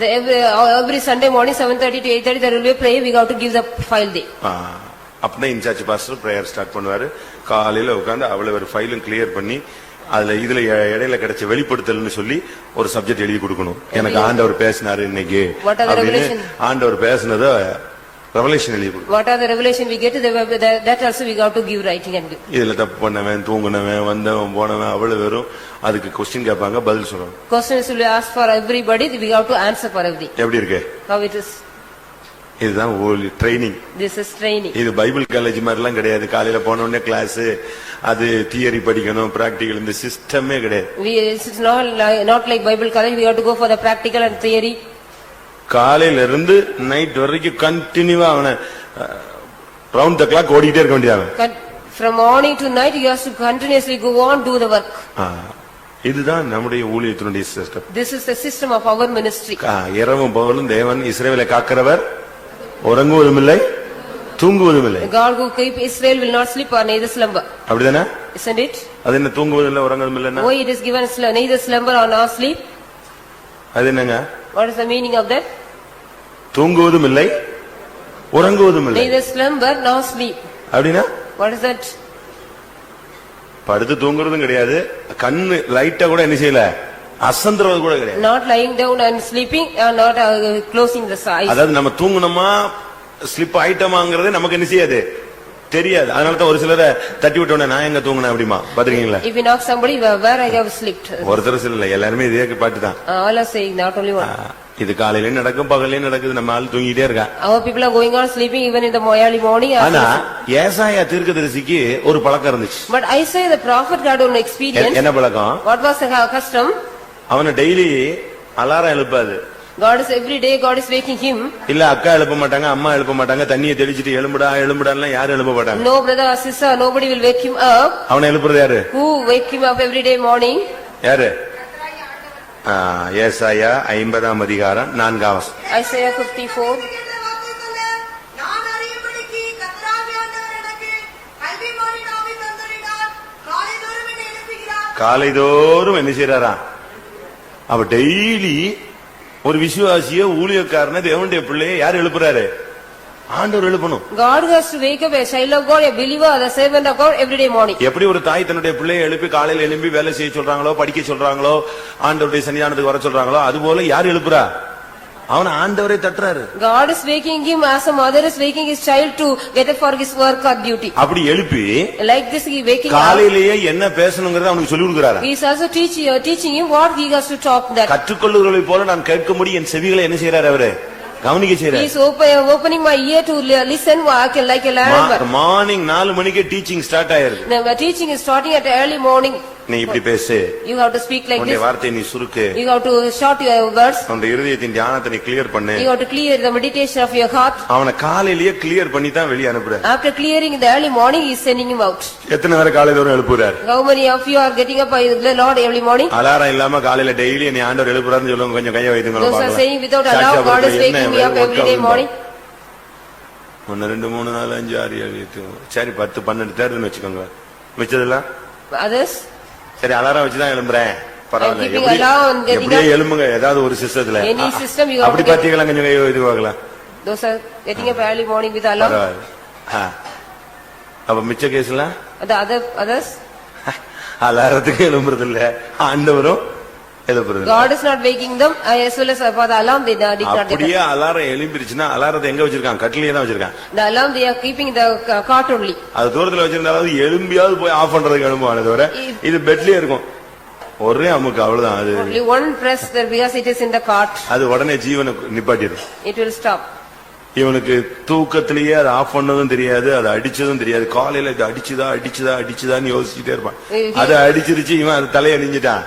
Every Sunday morning 7:30 to 8:30 there will be a prayer, we have to give the file day. அப்பதான் இன்சார்ஜ் பாஸ்டர் பிரேயர் ஸ்டார்ட் பண்ணுவாரு. காலையில உட்கார்ந்து அவ்வளவு ஒரு ஃபைலும் கிளியர் பண்ணி அதுல இதுல இடையில கிடைச்ச வெளிப்படுத்தல்னு சொல்லி ஒரு சப்ஜெக்ட் எழுதி கொடுக்கணும். எனக்கு ஆண்டவர் பேசினாரு இன்னைக்கு அப்படின்னு ஆண்டவர் பேசினத ரெவலேஷன் எழுதி கொடுக்கணும். What are the revelation we get, that also we have to give writing and give. இதுல தப்பு பண்ணவன், தூங்குனவன், வந்தவன், போனவன் அவ்வளவு வெறும் அதுக்கு கொஸ்டின் கேட்பாங்க, பதில் சொல்லணும். Questions will be asked for everybody, we have to answer for everything. எப்படி இருக்கு? How it is? இதுதான் ட்ரைனிங். This is training. இது பைபிள் காலேஜ் மாதிரி எல்லாம் கிடையாது. காலையில போன உடனே கிளாஸ், அது தியரி படிக்கணும், பிராக்டிகல், இந்த சிஸ்டமே கிடையாது. It's not like Bible college, we have to go for the practical and theory. காலையில இருந்து நைட் வரைக்கும் கண்டினியூவா அவனை ரவுண்ட் த கிளாக் ஓடிட்டே இருக்க வேண்டியது. From morning to night you have to continuously go on, do the work. இதுதான் நம்முடைய ஊழியத்தினுடைய system. This is the system of our ministry. இரவும் பகலும் தேவன் இஸ்ரவேலை காக்கிறவர், உறங்குவதும் இல்லை, தூங்குவதும் இல்லை. God who keep Israel will not sleep or neither slumber. அப்படிதானே? Isn't it? அது என்ன தூங்குவதும் இல்லை, உறங்குவதும் இல்லைன்னா? Why it is given neither slumber or nor sleep? அது என்னங்க? What is the meaning of that? தூங்குவதும் இல்லை, உறங்குவதும் இல்லை. Neither slumber nor sleep. அப்படின்னா? What is that? படுத்து தூங்குறதும் கிடையாது, கண்ணு லைட்டா கூட என்ன செய்யல, அசந்துறது கூட கிடையாது. Not lying down and sleeping or not closing the eyes. அதாவது நம்ம தூங்குனோமா ஸ்லிப் ஆயிட்டமாங்கிறது நமக்கு என்ன செய்யாது, தெரியாது. அதனாலதான் ஒரு சிலரை தட்டி விட்டோன்னே நான் எங்க தூங்குனேன் அப்படிமா பாத்துருக்கீங்களா? If you knock somebody, where I have slept. ஒருத்தர் சில இல்ல, எல்லாருமே இதே பாட்டு தான். All are saying, not only one. இது காலையில நடக்கும், பகலையும் நடக்குது, நம்ம ஆள் தூங்கிட்டே இருக்கா. Our people are going on sleeping even in the early morning. ஆனா ஏசாயா தீர்க்கதரிசிக்கு ஒரு பழக்கம் இருந்துச்சு. But I say the prophet got an experience. என்ன பழக்கம்? What was the custom? அவனை டெய்லி அலாரம் எழுப்பாது. God is every day, God is waking him. இல்ல அக்கா எழுப்ப மாட்டாங்க, அம்மா எழுப்ப மாட்டாங்க, தண்ணியை தெளிச்சிட்டு எழும்புடா எழும்புடான்னு யாரும் எழுப்ப மாட்டாங்க. No brother or sister, nobody will wake him up. அவனை எழுப்புறது யாரு? Who wake him up every day morning? யாரு? ஏசாயா 50ஆம் அதிகாரம் 4ஆம் வசனம். Isaiah 54. நான் அறியும்படிக்கு கர்த்தராகிய ஆண்டவர் எனக்கு கல்விமானின் ஆவி தந்தருளினார். காலைதோறும் என்னை எழுப்புகிறார். காலைதோறும் என்ன செய்யறாரா? அவ டெய்லி ஒரு விசுவாசிய ஊழியக்காரன தேவனுடைய பிள்ளையை யார் எழுப்புறாரு? ஆண்டவர் எழுப்பணும். God has to wake up a child of God, a believer, the servant of God every day morning. எப்படி ஒரு தாய் தன்னுடைய பிள்ளையை எழுப்பி காலையில எழுப்பி வேலை செய்ய சொல்றாங்களோ, படிக்க சொல்றாங்களோ, ஆண்டவருடைய சன்னிதானத்துக்கு வர சொல்றாங்களோ, அதுபோல யார் எழுப்புறா? அவன் ஆண்டவரே தட்டுறாரு. God is waking him as a mother is waking his child to get up for his work or duty. அப்படி எழுப்பி Like this he waking up. காலையிலேயே என்ன பேசணும்ங்கறத அவனுக்கு சொல்லி கொடுக்கறாரு. He is also teaching him what he has to talk that. கற்றுக்கொள்ளுகிறவர்களை போல நான் கேட்கும்படி என் செவிகளை என்ன செய்யறாரு அவரு? கவனிக்க செய்யறாரு. He is opening my ear to listen like a lamb. Morning 4 மணிக்கு டீச்சிங் ஸ்டார்ட் ஆயிருது. The teaching is starting at early morning. நீ இப்படி பேசு. You have to speak like உன்னுடைய this. வார்த்தையை நீ சுருக்கு. You have to short your words. உன்னுடைய இதயத்தின் தியானத்தை நீ கிளியர் பண்ணு. You have to clear the meditation of your heart. அவனை காலையிலேயே கிளியர் பண்ணி தான் வெளிய அனுப்புறாரு. After clearing in the early morning, he is sending him out. எத்தனை பேர் காலையில எழுப்புறாரு? How many of you are getting up by the Lord early morning? Alarm இல்லாம காலையில டெய்லி நீ ஆண்டவர் எழுப்புறாருன்னு சொல்லுங்க, கொஞ்சம் கையை வைத்துங்க Those are saying without alarm, God is waking me up every day morning. 1 2 3 4 5 6 7 8 சரி 10 12 தேர்துன்னு வச்சுக்கோங்க. மிச்சதெல்லாம் Others? சரி அலாரம் வச்சுதான் எழும்புறேன். பரவாயில்ல. I'm keeping alarm and getting எப்படியே up. எழும்புங்க ஏதாவது ஒரு சிஸ்டத்துல. Any system you have அப்படி to get. பாத்தீங்களா கொஞ்சம் கை இது பார்க்கலாம். Those are getting up early morning with alarm. பரவாயில்ல. அப்ப மிச்ச கேஸ்லாம் The others? அலாரத்துக்கு எழும்புறது இல்ல, ஆண்டவரும் எழுப்புறது. God is not waking them as well as for the alarm they did not get. அப்படியே அலாரம் எழும்பிருச்சுன்னா அலாரத்தை எங்க வச்சிருக்காங்க? கட்டிலே தான் வச்சிருக்காங்க. The alarm they are keeping the cot only. அது தூரத்துல வச்சிருந்தாலும் எழும்பியாவது போய் ஆஃப் பண்றதுக்கு எழும்புவானே தவிர இது பெட்லயே இருக்கும். ஒரே அமுக்கு அவ்வளவுதான். அது Only one press there because it is in the cart. அது உடனே ஜீவனை நிப்பாட்டிடும். It will stop. இவனுக்கு தூக்கத்திலேயே அது ஆஃப் பண்ணதும் தெரியாது, அது அடிச்சதும் தெரியாது. காலையில இது அடிச்சுதான்னு யோசிச்சுட்டே இருப்பான். அது அடிச்சிருச்சு, இவன் அது தலையை அணிஞ்சிட்டான்,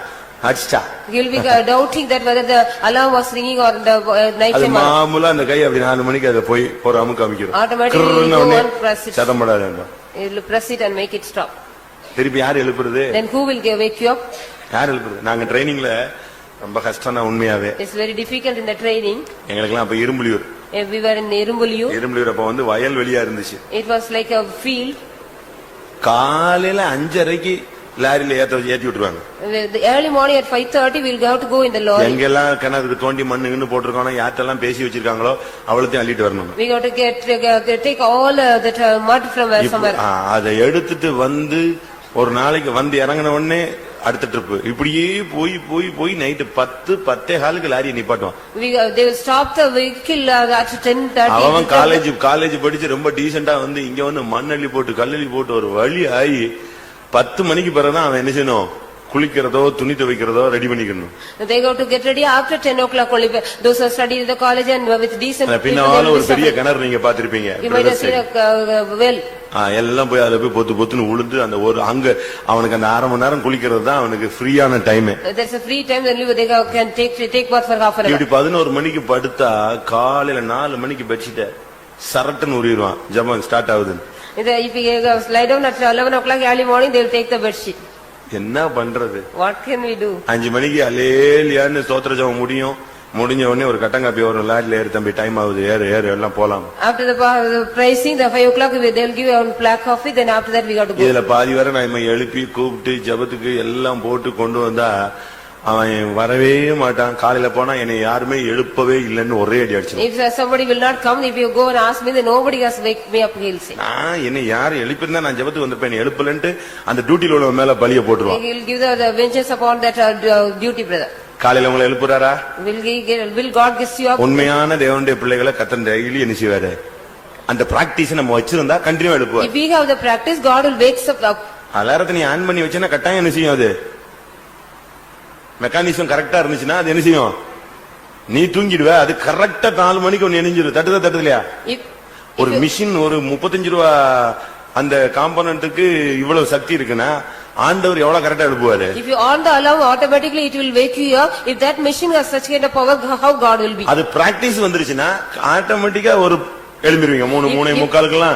அடிச்சா. He will be doubting that whether the alarm was ringing or the night அது time. மாமூலா அந்த கை அப்படி 4 மணிக்கு அதை போய் ஒரு அமுக்கு அமைக்கிறோம். Automatically you go and press it. சத்தம் போடாது. You will press it and make it stop. திருப்பி யார் எழுப்புறது? Then who will wake you up? யார் எழுப்புறது? நாங்க ட்ரைனிங்ல ரொம்ப கஷ்டம் உண்மையாவே. It's very difficult in the training. எங்களுக்கெல்லாம் அப்ப Irumbuliyur. We were in Irumbuliyur. Irumbuliyur அப்ப வந்து வயல் வெளியா இருந்துச்சு. It was like a field. காலையில 5:30க்கு லாரியில ஏத்தி விட்டுருவாங்க. The early morning at 5:30 we'll have to go in the lorry. எங்கெல்லாம் கிணறுக்கு தோண்டி மண்ணுன்னு போட்டிருக்கானோ யார்ட்டெல்லாம் பேசி வச்சிருக்காங்களோ அவ்வளோத்தையும் அள்ளிட்டு வரணும். We got to take all that mud from somewhere. அதை எடுத்துட்டு வந்து ஒரு நாளைக்கு வந்து இறங்கின உடனே அடுத்த ட்ரிப் இப்படியே போய் போய் போய் நைட்டு 10:10 லாரியை நிப்பாட்டுவான். They will stop the vehicle at 10:30. அவன் காலேஜ் படிச்சு ரொம்ப டீசெண்டா வந்து இங்க வந்து மண்ணள்ளி போட்டு கல்லள்ளி போட்டு ஒரு வழி ஆகி 10 மணிக்கு பிறகுதான் அவன் என்ன செய்யணும், குளிக்கிறதோ துணி துவைக்கிறதோ ரெடி பண்ணிக்கணும். They go to get ready after 10 o'clock only. Those who study in the college and with decent people. பின்னால ஒரு பெரிய கிணறு நீங்க பாத்திருப்பீங்க. You might have seen a well. எல்லாம் போய் அதுல போய் பொத்துன்னு உளுந்து அந்த ஒரு அங்க அவனுக்கு அந்த 1/2 மணி நேரம் குளிக்கிறது தான் அவனுக்கு ஃப்ரீயான time. There's a free time then they can take bath for half an hour. இப்படி 11 மணிக்கு படுத்தா காலையில 4 மணிக்கு பெட்ஷீட் சரட்டுன்னு உரிடுவான். ஜபம் ஸ்டார்ட் ஆகுது. If you lie down at 11 o'clock early morning, they will take the bed sheet. என்ன பண்றது? What can we do? 5 மணிக்கு அலேலியான்னு ஸ்தோத்திர ஜெபம் முடிஞ்ச உடனே ஒரு கட்டங்காப்பி வரும், லாட்ல ஏறு தம்பி டைம் ஆகுது ஏறு எல்லாம் போலாம். After the praising, the 5 o'clock they will give you black coffee. Then after that we got to go. இதுல பாதி வரை நான் எழுப்பி கூப்பிட்டு ஜபத்துக்கு எல்லாம் போட்டு கொண்டு வந்தா அவன் வரவே மாட்டான். காலையில போனா என்னை யாருமே எழுப்பவே இல்லைன்னு ஒரே அடி அடிச்சு. If somebody will not come, if you go and ask me, then nobody has wake me up, he'll say. நான் என்னை யாரும் எழுப்பிருந்தா நான் ஜபத்துக்கு வந்திருப்பேன், எழுப்பலன்ட்டு அந்த டியூட்டில உள்ள மேல பலிய போட்டுருவான். He will give the vengeance upon that duty brother. காலையில உங்களை எழுப்புறாரா? Will God get you up? உண்மையான தேவனுடைய பிள்ளைகளை கர்த்தர் டெய்லி என்ன செய்வாரு? அந்த பிராக்டிஸ் நம்ம வச்சிருந்தா continue எழுப்புவார். If we have the practice, God will wake us up. அலாரத்தை நீ ஆன் பண்ணி வச்சனா கட்டாயம் என்ன செய்யும்? அது மெக்கானிசம் கரெக்டா இருந்துச்சுன்னா அது என்ன செய்யும்? நீ தூங்கிடுவ. அது கரெக்டா 4 மணிக்கு ஒன்னு எரிஞ்சிரு. தட்டுதலையா? ஒரு மிஷின் ஒரு 35 ரூபா அந்த காம்போனன்ட்டுக்கு இவ்வளவு சக்தி இருக்குன்னா ஆண்டவர் எவ்வளவு கரெக்டா எழுப்புவாரு? If you on the alarm, automatically it will wake you up. If that machine has such kind of power, how God will be? அது பிராக்டிஸ் வந்துருச்சுன்னா ஆட்டோமேட்டிக்கா ஒரு எழும்பிடுவீங்க. 3:45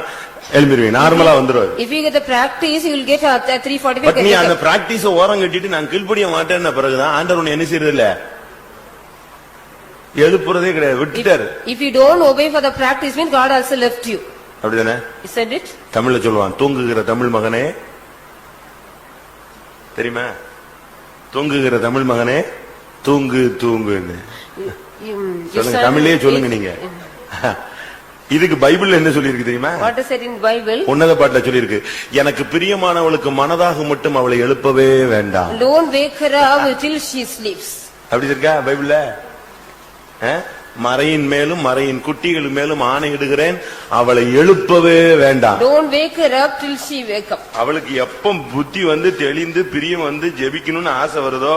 எழும்பிடுவீங்க. நார்மலா வந்துரும். If you get the practice, you will get at 3:45. But நீ அந்த practice ஓரம் கட்டிட்டு நான் கீழ்ப்படிய மாட்டேன்ன பிறகுதான் ஆண்டவர் உன்னை என்ன செய்யறது இல்ல, எழுப்புறதே கிடையாது, விட்டுட்டாரு. If you don't obey for the practice, means God also left you. அப்படிதானே? Isn't it? தமிழ்ல சொல்லுவான், தூங்குகிற தமிழ் மகனே, தெரியுமா? தூங்குகிற தமிழ் மகனே தூங்குன்னு சொல்லுங்க. தமிழ்லயே சொல்லுங்க நீங்க. இதுக்கு பைபிள்ல என்ன சொல்லி இருக்கு தெரியுமா? What is it in Bible? உன்னத பாட்டுல சொல்லி இருக்கு, எனக்கு பிரியமானவளுக்கு மனதாக மட்டும் அவளை எழுப்பவே வேண்டாம். Don't wake her up till she sleeps. அப்படி இருக்கா பைபிள்ல? மறையின் மேலும் மறையின் குட்டிகள் மேலும் ஆணையிடுகிறேன், அவளை எழுப்பவே வேண்டாம். Don't wake her up till she wake up. அவளுக்கு எப்ப புத்தி வந்து தெளிந்து பிரியம் வந்து ஜெபிக்கணும்னு ஆசை வருதோ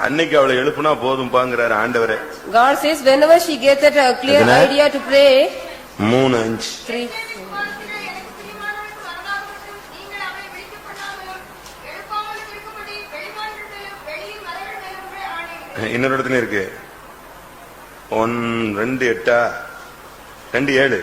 அன்னைக்கு அவளை எழுப்புனா போதும் பாங்கறாரு ஆண்டவரே. God says whenever she gets that clear idea to pray. 3:5 இன்னொரு இடத்துல இருக்கு. 1:2 2:7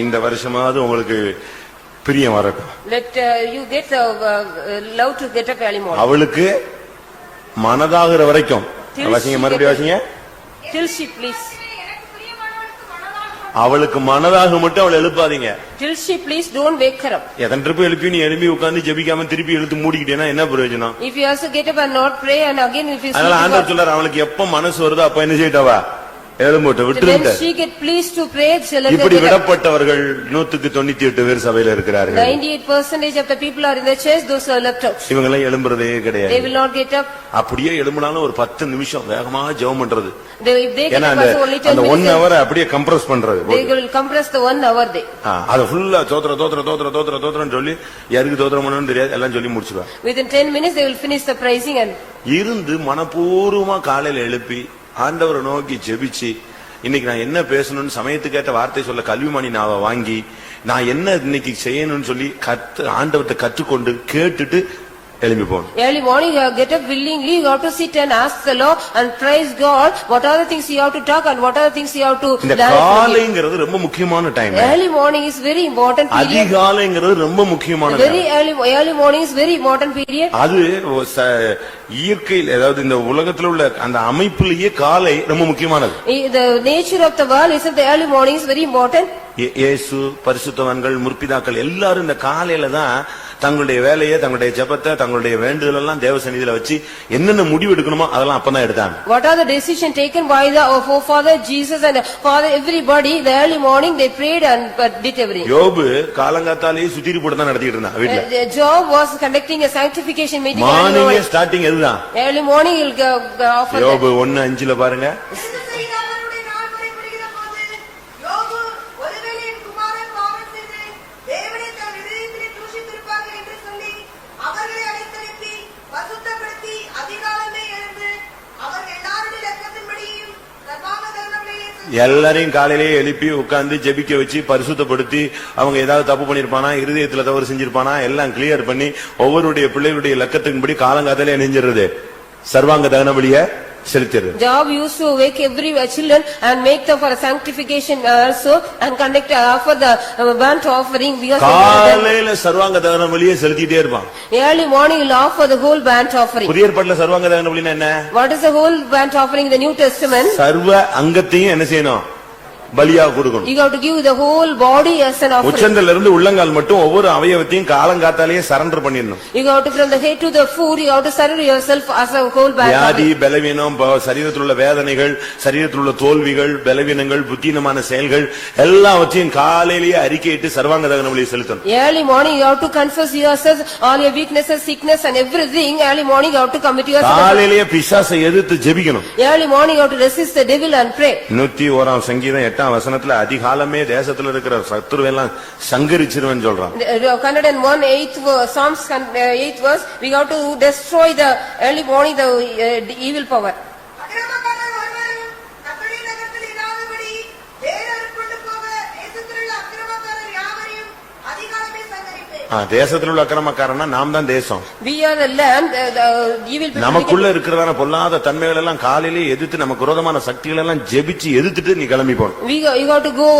இந்த வருஷமாவது உங்களுக்கு பிரியம் வரட்டும். Let you get love to get up early morning. அவளுக்கு மனதாகிற வரைக்கும் வாசிங்க, மறுபடியும் வாசிங்க. Till she please. அவளுக்கு மனதாக மட்டும் அவளை எழுப்பாதீங்க. Till she please, don't wake her up. எத்தனை ட்ரிப் எழுப்பி நீ எழுப்பி உட்கார்ந்து ஜெபிக்காம திருப்பி எழுத்து மூடிக்கிட்டேன்னா என்ன பிரயோஜனம்? If you also get up and not pray and again if you அதனால ஆண்டவர் சொல்றாரு, அவளுக்கு எப்ப மனசு வருதோ அப்ப என்ன செய்யட்டவா, எழும்புட்டு விட்டுருங்க. Then she get pleased to pray. இப்படி விடப்பட்டவர்கள் 198 பேர் சபையில இருக்கிறார்கள். 98% of the people are in the church, those are left out. இவங்க எல்லாம் எழும்புறதே கிடையாது. They will not get up. அப்படியே எழும்பினாலும் ஒரு 10 நிமிஷம் வேகமா ஜெபம் பண்றது. If they get up also only 10 அந்த 1 minutes. hour அப்படியே கம்ப்ரஸ் பண்றது. They will compress the 1 hour day. அது ஃபுல்லா தோத்திரம் சொல்லி யாருக்கு தோத்திரம் பண்ணணும்னு தெரியாது, எல்லாம் சொல்லி முடிச்சுவா. Within 10 minutes they will finish the praising and இருந்து மனப்பூர்வமா காலையில எழுப்பி ஆண்டவரை நோக்கி ஜெபிச்சு, இன்னைக்கு நான் என்ன பேசணும்னு சமயத்துக்கு ஏற்ற வார்த்தை சொல்ல கல்விமணி நாவை வாங்கி நான் என்ன இன்னைக்கு செய்யணும்னு சொல்லி ஆண்டவர்கிட்ட கற்றுக்கொண்டு கேட்டுட்டு எழும்பி போகணும். Early morning you have get up willingly, you have to sit and ask the Lord and praise God. What are the things you have to talk and what are the things you have to இந்த learn from Him. காலைங்கிறது ரொம்ப முக்கியமான time. Early morning is very important period. அதிகாலைங்கிறது ரொம்ப முக்கியமான Very early morning is very important period. அது இயற்கையில் அதாவது இந்த உலகத்துல உள்ள அந்த அமைப்பிலேயே காலை ரொம்ப முக்கியமானது. The nature of the world is that the early morning is very important. இயேசு பரிசுத்தவான்கள் முற்பிதாக்கள் எல்லாரும் இந்த காலையில தான் தங்களுடைய வேலையை தங்களுடைய ஜெபத்தை தங்களுடைய வேண்டுதல் எல்லாம் தேவ சந்நிதியில வச்சு என்னென்ன முடிவு எடுக்கணுமோ அதெல்லாம் அப்பதான் எடுத்தாங்க. What are the decision taken by the forefather Jesus and father everybody the early morning they prayed and did everything. யோபு காலங்காத்தாலேயே சுத்திரி போட்டு தான் நடத்திட்டு இருந்தான் வீட்ல. Job was conducting a sanctification meeting. Morning starting எதுதான்? Early morning he'll offer. யோபு 1:5 பாருங்க. எல்லாரையும் காலையிலேயே எழுப்பி உட்கார்ந்து ஜெபிக்க வச்சு பரிசுத்தப்படுத்தி அவங்க ஏதாவது தப்பு பண்ணிருப்பானா இருதயத்துல தவறு செஞ்சிருப்பானா எல்லாம் கிளியர் பண்ணி ஒவ்வொருடைய பிள்ளைகளுடைய லக்கத்துக்கும்படி காலங்காத்தாலே நெஞ்சிருது சர்வாங்க தகன பலியை செலுத்திடுது. Job used to wake every children and make them for a sanctification also and conduct offer the burnt offering because காலையில சர்வாங்க தகன பலியை செலுத்திட்டே இருப்பான். Early morning he'll offer the whole burnt offering. புதிய ஏற்பாட்டுல சர்வாங்க தகன பலினா என்ன? What is the whole burnt offering in the New Testament? சர்வ அங்கத்தையும் என்ன செய்யணும்? பலியா கொடுக்கணும். You have to give the whole body as an offering. உச்சந்தல இருந்து உள்ளங்கால் மட்டும் ஒவ்வொரு அவயவத்தையும் காலங்காத்தாலேயே சரண்டர் பண்ணிடணும். You have to from the head to the foot you have to surrender yourself as a whole body. வியாதி பலவீனம் சரீரத்தில் உள்ள வேதனைகள் சரீரத்தில் உள்ள தோல்விகள் பலவீனங்கள் புத்தீனமான செயல்கள் எல்லாவற்றையும் காலையிலேயே அறிக்கையிட்டு சர்வாங்க தகன பலியை செலுத்தணும். Early morning you have to confess yourself all your weaknesses sickness and everything. Early morning you have to commit yourself. காலையிலேயே பிசாசை எதிர்த்து ஜெபிக்கணும். Early morning you have to resist the devil and pray. 101 சங்கீதம் 8 வசனத்துல அதிகாலமே தேசத்துல இருக்கிற சத்துருவெல்லாம் சங்கரிச்சிருவேன்னு சொல்றான். 101 Psalms 8th verse we have to destroy the early morning the evil power. தேசத்தில் உள்ள அக்கிரமக்காரனா நாம் தான் தேசம். We are the land the evil people. நமக்குள்ள இருக்கிறதான பொல்லாத தன்மைகள் எல்லாம் காலையிலே எதிர்த்து நமக்கு விரோதமான சக்திகள் எல்லாம் ஜெபிச்சு எதிர்த்துட்டு நீ கிளம்பி போணும். You got to go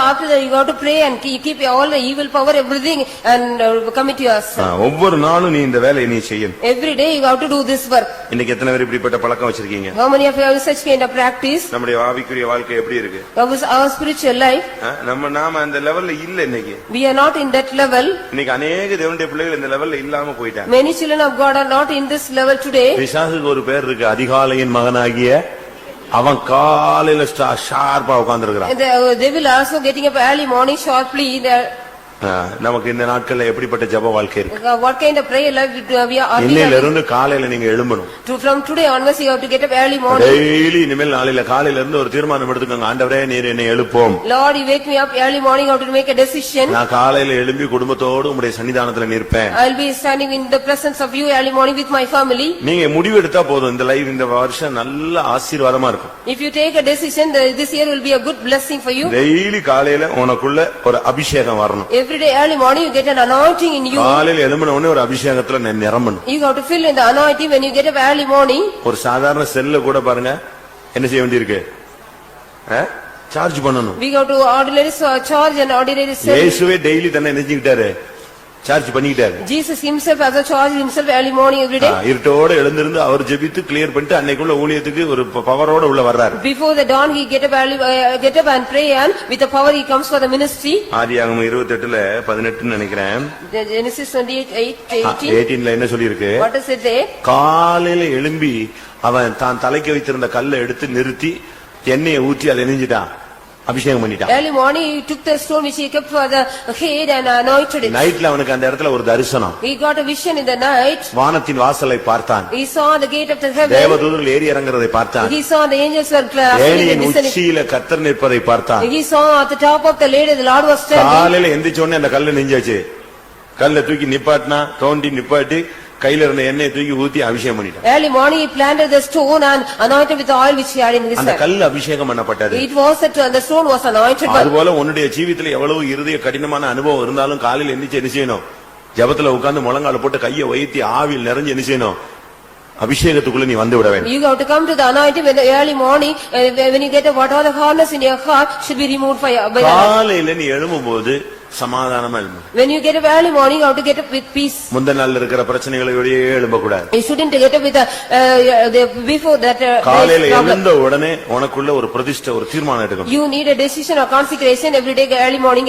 after that you got to pray and keep all the evil power everything and commit yourself. ஒவ்வொரு நாளும் நீ இந்த வேலையை நீ செய்யணும். Every day you have to do this work. இன்னைக்கு எத்தனை பேர் இப்படிப்பட்ட பழக்கம் வச்சிருக்கீங்க? How many of you have such kind of practice? நம்முடைய ஆவிக்குரிய வாழ்க்கை எப்படி இருக்கு? Our spiritual life. நாம அந்த லெவல்ல இல்ல இன்னைக்கு. We are not in that level. இன்னைக்கு अनेक தேவனுடைய பிள்ளைகள் இந்த லெவல்ல இல்லாம போயிட்டாங்க. Many children of God are not in this level today. பிசாசுக்கு ஒரு பேர் இருக்கு அதிகாலையின் மகனாகிய அவன் காலையில ஷார்ப்பா உட்கார்ந்திருக்கான். The devil also getting up early morning sharply. நமக்கு இந்த நாட்கள்ல எப்படிப்பட்ட ஜெப வாழ்க்கை இருக்கு? What kind of prayer life we are? இன்னையில இருந்து காலையில நீங்க எழும்பணும். From today onwards you have to get up early morning. Daily இனிமேல் நாளையில காலையில இருந்து ஒரு தீர்மானம் எடுத்துக்கோங்க. ஆண்டவரே நீர் என்னை எழுப்போம். Lord you wake me up early morning you have to make a decision. நான் காலையில எழும்பி குடும்பத்தோடு உம்முடைய சன்னிதானத்துல நிற்பேன். I will be standing in the presence of you early morning with my family. நீங்க முடிவு எடுத்தா போதும் இந்த லைஃப் இந்த வருஷம் நல்ல ஆசீர்வாதமா இருக்கும். If you take a decision this year will be a good blessing for you. Daily காலையில உனக்குள்ள ஒரு அபிஷேகம் வரணும். Every day early morning you get an anointing in you. காலையில எழும்பின உடனே ஒரு அபிஷேகத்துல நிரம்பணும். You have to fill in the anointing when you get up early morning. ஒரு சாதாரண செல்ல கூட பாருங்க என்ன செய்ய வேண்டியிருக்கு? சார்ஜ் பண்ணணும். We have to ordinary charge and ordinary cell. இயேசுவே டெய்லி தன்னை நினைச்சிட்டாரு சார்ஜ் பண்ணிட்டாரு. Jesus himself has a charge himself early morning every day. இருட்டோட எழுந்திருந்து அவர் ஜெபித்து கிளியர் பண்ணிட்டு அன்னைக்குள்ள ஊழியத்துக்கு ஒரு பவரோட உள்ள வர்றாரு. Before the dawn he get up and pray and with the power he comes for the ministry. ஆதியாகமம் 28ல 18 நினைக்கிறேன். Genesis 28:18 என்ன சொல்லி இருக்கு? What is it there? காலையில எழும்பி அவன் தான் தலைக்கு வைத்திருந்த கல்லை எடுத்து நிறுத்தி எண்ணெயை ஊற்றி அதை நெஞ்சிட்டான் அபிஷேகம் பண்ணிட்டான். Early morning he took the stone which he kept for the head and anointed it. நைட்ல அவனுக்கு அந்த இடத்துல ஒரு தரிசனம். He got a vision in the night. வானத்தின் வாசலை பார்த்தான். He saw the gate of the heaven. தேவதூதர்கள் ஏறி இறங்குறதை பார்த்தான். He saw the angels were ஏணியின் உச்சியில கர்த்தர் நிற்பதை பார்த்தான். He saw at the top of the ladder the Lord was standing. காலையில எந்திரிச்ச உடனே அந்த கல்லை நெஞ்சாச்சு. கல்லை தூக்கி நிப்பாட்டினா தோண்டி நிப்பாட்டி கையில இருந்த எண்ணெயை தூக்கி ஊத்தி அபிஷேகம் பண்ணிட்டான். Early morning he planted the stone and anointed with oil which he had in his hand. அந்த கல் அபிஷேகம் பண்ணப்பட்டது. It was that the stone was anointed. அதுபோல உன்னுடைய ஜீவிதத்துல எவ்வளவு இருதய கடினமான அனுபவம் இருந்தாலும் காலையில எந்திரிச்சு என்ன செய்யணும்? ஜெபத்துல உட்கார்ந்து முழங்கால போட்டு கையை வைத்தி ஆவியில் நிறைஞ்சு என்ன செய்யணும்? அபிஷேகத்துக்குள்ள நீ வந்து விட வேண்டும். You have to come to the anointing in the early morning, when you get what all the hardness in your heart should be removed by the காலையில நீ எழும்பும்போது சமாதானமா எழும்பு. When you get up early morning, you have to get up with peace. முந்தின நாள்ல இருக்கிற பிரச்சனைகளோடயே எழும்ப கூடாது. You shouldn't get up with before that காலையில எழுந்த உடனே உனக்குள்ள ஒரு பிரதிஷ்டை, ஒரு தீர்மானம் எடுக்கணும். You need a decision or consecration every day early morning.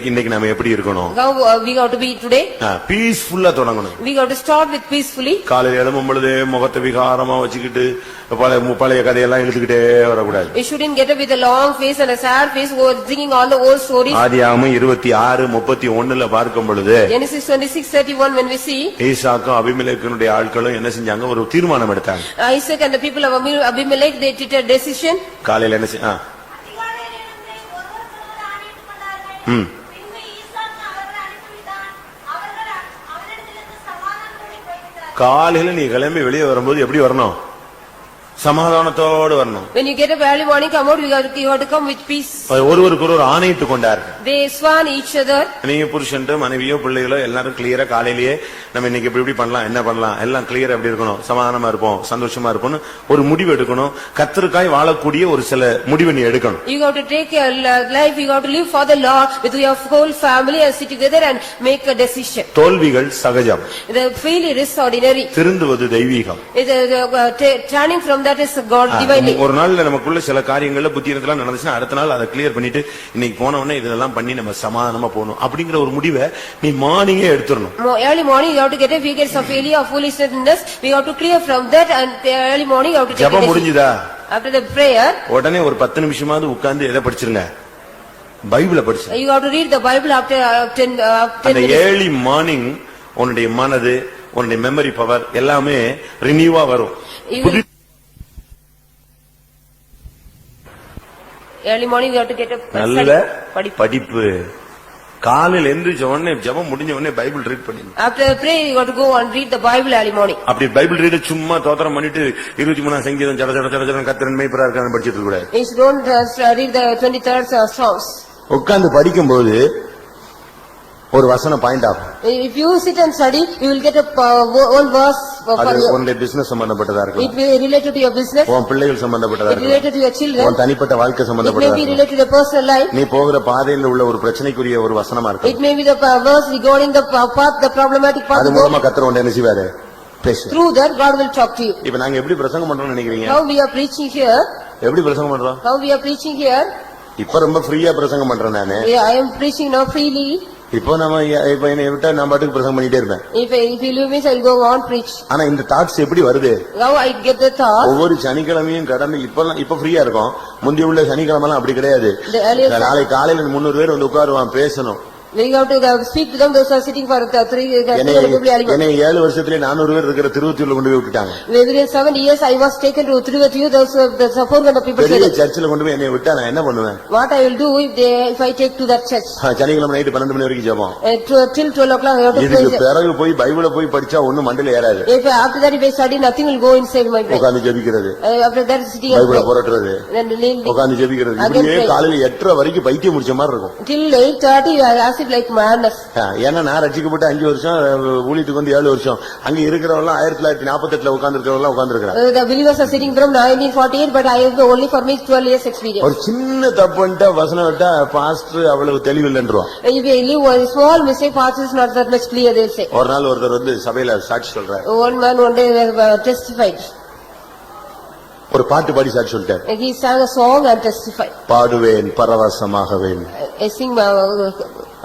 இன்னைக்கு நாம எப்படி இருக்கணும்? How we have to be today? பீஸ்ஃபுல்லா தொடங்கணும். We have to start with peacefully. காலையில எழும்பும் பொழுது முகத்தை விகாரமா வச்சுக்கிட்டு பழைய கதையெல்லாம் எழுதுகிட்டே வரக்கூடாது. You shouldn't get up with a long face and a sad face singing all the old stories. ஆதியாகமம் 26:31 பார்க்கும் பொழுது Genesis 26:31 when we see ஈசாக்கும் அபிமெலேக்கினுடைய ஆட்களும் என்ன செஞ்சாங்க? ஒரு தீர்மானம் எடுத்தாங்க. Isaac and the people of Abimelech, they did a decision. காலையில என்ன அதிகாலையில் எழுந்து ஒருவருக்கொருவர் ஆணையிட்டுக் கொண்டார்கள். பின்பு ஈசாக்கு அவர்களை அனுப்பிவிட்டான். அவர்கள் அவரிடத்திலிருந்து சமாதானத்தோடு போய்விட்டார்கள். காலையில நீ கிளம்பி வெளியே வரும்போது எப்படி வரணும்? சமாதானத்தோடு வரணும். When you get up early morning, come out, you have to come with peace. ஒருவருக்கு ஒருவர் ஆணையிட்டுக் கொண்டார்கள். They sworn each other. நீங்க புருஷன் மனைவியோ பிள்ளைகளோ எல்லாரும் கிளியரா காலையிலேயே நம்ம இன்னைக்கு இப்படி பண்ணலாம், என்ன பண்ணலாம், எல்லாம் கிளியரா எப்படி இருக்கணும், சமாதானமா இருப்போம், சந்தோஷமா இருப்போம், ஒரு முடிவு எடுக்கணும். கர்த்தருக்காய் வாழக்கூடிய ஒரு சில முடிவை நீ எடுக்கணும். You have to take your life, you have to live for the Lord with your whole family and sit together and make a decision. தோல்விகள் சகஜம். The failure is ordinary. திருந்துவது Deiveegam. Turning from that is God divinely. ஒரு நாள்ல நமக்குள்ள சில காரியங்கள்ல புத்தியெல்லாம் நடந்துச்சுன்னா அடுத்த நாள் அதை கிளியர் பண்ணிட்டு இன்னைக்கு போன உடனே இதெல்லாம் பண்ணி நம்ம சமாதானமா போகணும் அப்படிங்கிற ஒரு முடிவை நீ மார்னிங்கே எடுத்துடணும். Early morning you have to get a few gets of failure or foolishness. We have to clear from that, and early morning you have to take a ஜெபம் முடிஞ்சதா? After the prayer, உடனே ஒரு 10 நிமிஷமாவது உட்கார்ந்து எதை படிச்சிருங்க? பைபிளை படிச்சு. you have to read the Bible after 10 அந்த minutes. ஏர்லி மார்னிங் உன்னுடைய மனது, உன்னுடைய மெமரி பவர் எல்லாமே ரினியூவா வரும். Early morning you have to get up and நல்ல study. படிப்பு. காலையில எந்திரிச்ச உடனே ஜெபம் முடிஞ்ச உடனே பைபிள் ரீட் பண்ணி. After the prayer you have to go and read the Bible early morning. அப்படி பைபிள் ரீட் சும்மா தோத்திரம் பண்ணிட்டு 23ஆம் சங்கீதம் ஜட ஜட ஜட ஜட கர்த்தரின் மேய்ப்பரா இருக்கான்னு படிச்சிட்டு இருக்க கூடாது. You don't read the 23rd Psalms. உட்கார்ந்து படிக்கும்போது ஒரு வசனம் பாயிண்ட் ஆகும். If you sit and study, you will get a one verse for அது your. உன்னுடைய பிசினஸ் சம்பந்தப்பட்டதா It இருக்கும். may be related to your business. உன் பிள்ளைகள் சம்பந்தப்பட்டதா It இருக்கும். related to your children. உன் தனிப்பட்ட வாழ்க்கை It may சம்பந்தப்பட்டதா be இருக்கும். related to your personal life. நீ போகிற பாதையில உள்ள ஒரு பிரச்சனைக்குரிய ஒரு வசனமா It இருக்கும். may be the verse regarding the path, the problematic path. அது you go. மூலமா கர்த்தர் உன்னை என்ன செய்வாரு? பேசு. Through that, God will talk to you. இப்ப நாங்க எப்படி பிரசங்கம் பண்றோம்னு நினைக்கிறீங்க? How we are preaching here? எப்படி பிரசங்கம் பண்றோம்? How we are preaching here? இப்ப ரொம்ப ஃப்ரீயா பிரசங்கம் பண்றேன் நானு. Yeah, I am preaching now freely. இப்போ நம்ம இப்ப என்னை விட்டா நான் பாட்டுக்கு பிரசங்கம் பண்ணிட்டே இருப்பேன். If you leave me, I will go on preach. ஆனா இந்த தாட்ஸ் எப்படி வருது? How I get the thought? ஒவ்வொரு சனிக்கிழமையும் கடந்து இப்ப ஃப்ரீயா இருக்கும். முந்தைய உள்ள சனிக்கிழமை எல்லாம் அப்படி கிடையாது. நாளை காலையில 300 பேர் வந்து உட்காருவான், பேசணும். We have to speak to them. Those are sitting for 3 என்னை 7 வருஷத்துல 400 பேர் இருக்கிற திருவத்தியூர்ல கொண்டு போய் விட்டுட்டாங்க. Within 7 years I was taken to Trivandrum. Those 400 people. பெரிய சர்ச்சில் கொண்டு போய் என்னை விட்டா நான் என்ன பண்ணுவேன்? What I will do if I take to that church? சனிக்கிழமை நைட் 12 மணி வரைக்கும் ஜெபம். Till 12 o'clock I have to இதுக்கு பிறகு போய் பைபிளை போய் படிச்சா ஒண்ணும் மண்டையில ஏறாது. If after that if I study, nothing will go inside my brain. உட்கார்ந்து ஜெபிக்கிறது. After that sitting and பைபிளை புரட்டுறது. உட்கார்ந்து ஜெபிக்கிறது. இப்படியே காலையில 8:30 வரைக்கும் பைத்தியம் முடிச்ச மாதிரி இருக்கும். Till 8:30 I ask it like madness. ஏன்னா நான் ரட்சிக்கப்பட்டு 5 வருஷம், ஊழியத்துக்கு வந்து 7 வருஷம். அங்க இருக்கிறவங்க 1948 உட்கார்ந்து இருக்கிறவங்க உட்கார்ந்து இருக்கிறாங்க. The believers are sitting from 1948, but I have only for me 12 years experience. ஒரு சின்ன தப்புன்ட்டா வசனம் விட்டா பாஸ்டர் அவ்வளவு தெளிவு இல்லன்றோம். If you leave one small mistake, pastor is not that much clear, they will say. ஒரு நாள் ஒருத்தர் வந்து சபையில சாட்சி சொல்றாரு. One man one day testified. ஒரு பாட்டு பாடி சாட்சி சொல்லிட்டாரு. He sang a song and testified. பாடுவேன் பரவசமாகவே. I sing.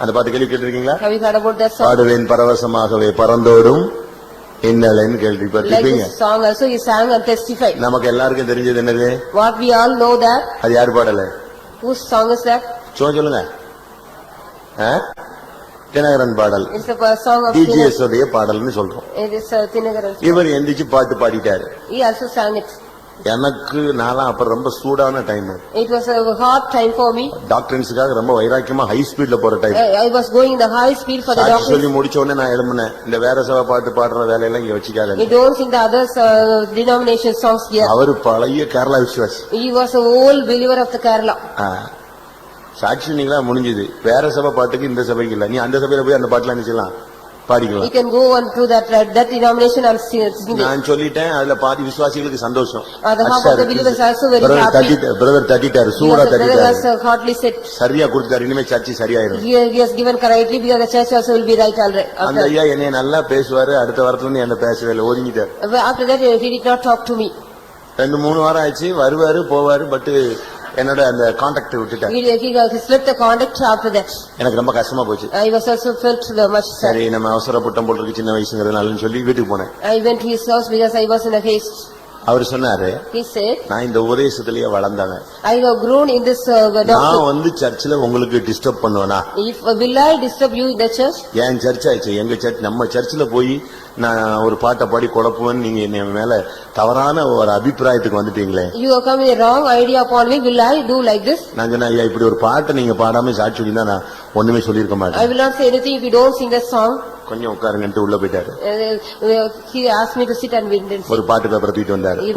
அந்த பாட்டு கேள்விப்பட்டிருக்கீங்களா? Have you heard about that song? பாடுவேன் பரவசமாகவே பறந்தோடும் இன்னலன்னு கேள்விப்பட்டிருப்பீங்க. Like this song also he sang and testified. நமக்கு எல்லாருக்கும் தெரிஞ்சது என்னது? What we all know that. அது யார் பாடல? Whose song is that? சொல்லுங்க. தினகரன் பாடல். It's a song of DGS உடைய பாடல்னு சொல்றோம். It is Tinagaran. இவர் எந்திரிச்சு பாட்டு பாடிட்டாரு. He also sang it. எனக்கு நாலாம் அப்ப ரொம்ப சூடான time. It was a hard time for me. டாக்டர்ஸ்க்காக ரொம்ப வைராக்கியமா ஹை ஸ்பீட்ல போற time. I was going in the high speed for the doctor. சொல்லி முடிச்ச உடனே நான் எழும்பினேன். இந்த வேற சபை பாட்டு பாடுற வேலையெல்லாம் இங்க வச்சுக்காத. You don't sing the others denomination songs here. அவரு பழைய கேரளா விசுவாசி. He was a old believer of the Kerala. சாட்சி நீங்களா முடிஞ்சது. வேற சபை பாட்டுக்கு இந்த சபைக்கு இல்ல. நீ அந்த சபையில போய் அந்த பாட்டுல என்ன செய்யலாம், You பாடிக்கலாம். can go on to that denomination and sing it. நான் சொல்லிட்டேன், அதுல பாதி விசுவாசிகளுக்கு சந்தோஷம். The half of the believers are also very happy. Brother தட்டிட்டாரு, சூடா Because the brother has தட்டிட்டாரு, hardly said, சரியா கொடுத்தாரு. இனிமே சர்ச்சை சரியாயிரும். he has given correctly because the church also will be right already. அந்த ஐயா என்னைய நல்லா பேசுவாரு. அடுத்த வாரத்துல இருந்து என்ன பேசவே இல்லை, ஒதுங்கிட்டாரு. After that, he did not talk to me. 2-3 வாரம் ஆச்சு, வருவாரு போவாரு. பட் என்னோட அந்த கான்டாக்ட் விட்டுட்டாரு. He slipped the contact after that. எனக்கு ரொம்ப கஷ்டமா போச்சு. I was also felt much sad. சரி நம்ம அவசரப்பட்டம் போல இருக்கு, சின்ன வயசுங்கிறதுனாலன்னு சொல்லி வீட்டுக்கு போனேன். I went to his house because I was in a haste. அவர் சொன்னாரு, He said, நான் இந்த உபதேசத்திலேயே வளர்ந்தவன். I have grown in this doctrine. நான் வந்து சர்ச்சில் உங்களுக்கு டிஸ்டர்ப் பண்ணுவேனா? If will I disturb you in the church? என் சர்ச் ஆயிடுச்சு, எங்க சர்ச், நம்ம சர்ச்சில் போய் நான் ஒரு பாட்டை பாடி குழப்புவேன். நீங்க என்ன மேல தவறான ஒரு அபிப்பிராயத்துக்கு வந்துட்டீங்களே. You are coming a wrong idea upon me. Will I do like this? நான் சொன்னேன், ஐயா இப்படி ஒரு பாட்டை நீங்க பாடாம சாட்சி சொல்லியிருந்தா நான் ஒண்ணுமே சொல்லியிருக்க I மாட்டேன். will not say anything if you don't sing the song. கொஞ்சம் உட்காருங்கன்ட்டு உள்ள போயிட்டாரு. He asked me to sit and win. ஒரு பாட்டு பேப்பரை தூக்கிட்டு வந்தாரு. He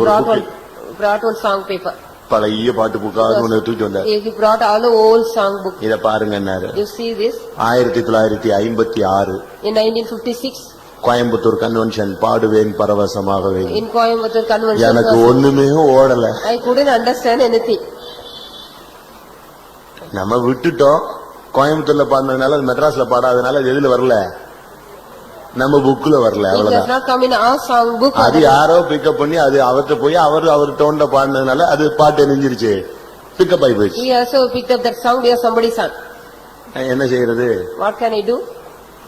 brought one song paper. பழைய பாட்டு புக்காக ஒண்ணு தூக்கிட்டு வந்தாரு. He brought all the old song book. இத பாருங்கன்னாரு. You see this? 1956 In 1956, Coimbatore convention, பாடுவேன் பரவசமாகவே. in Coimbatore convention, எனக்கு ஒண்ணுமே ஓடல. I couldn't understand anything. நம்ம விட்டுட்டோம். கோயம்புத்தூர்ல பாடினதுனால, அது மெட்ராஸ்ல பாடாதனால அது எதுல வரல, நம்ம புக்ல வரல. It does அவ்வளவுதான். not come in our song book. அது யாரோ பிக்கப் பண்ணி அது அவர்கிட்ட போய் அவர் டோன்ல பாடினதுனால அது பாட்டு நெஞ்சிருச்சு, பிக்கப் ஆகி போயிடுச்சு. He also picked up that song because somebody sang. என்ன செய்யறது? What can I do?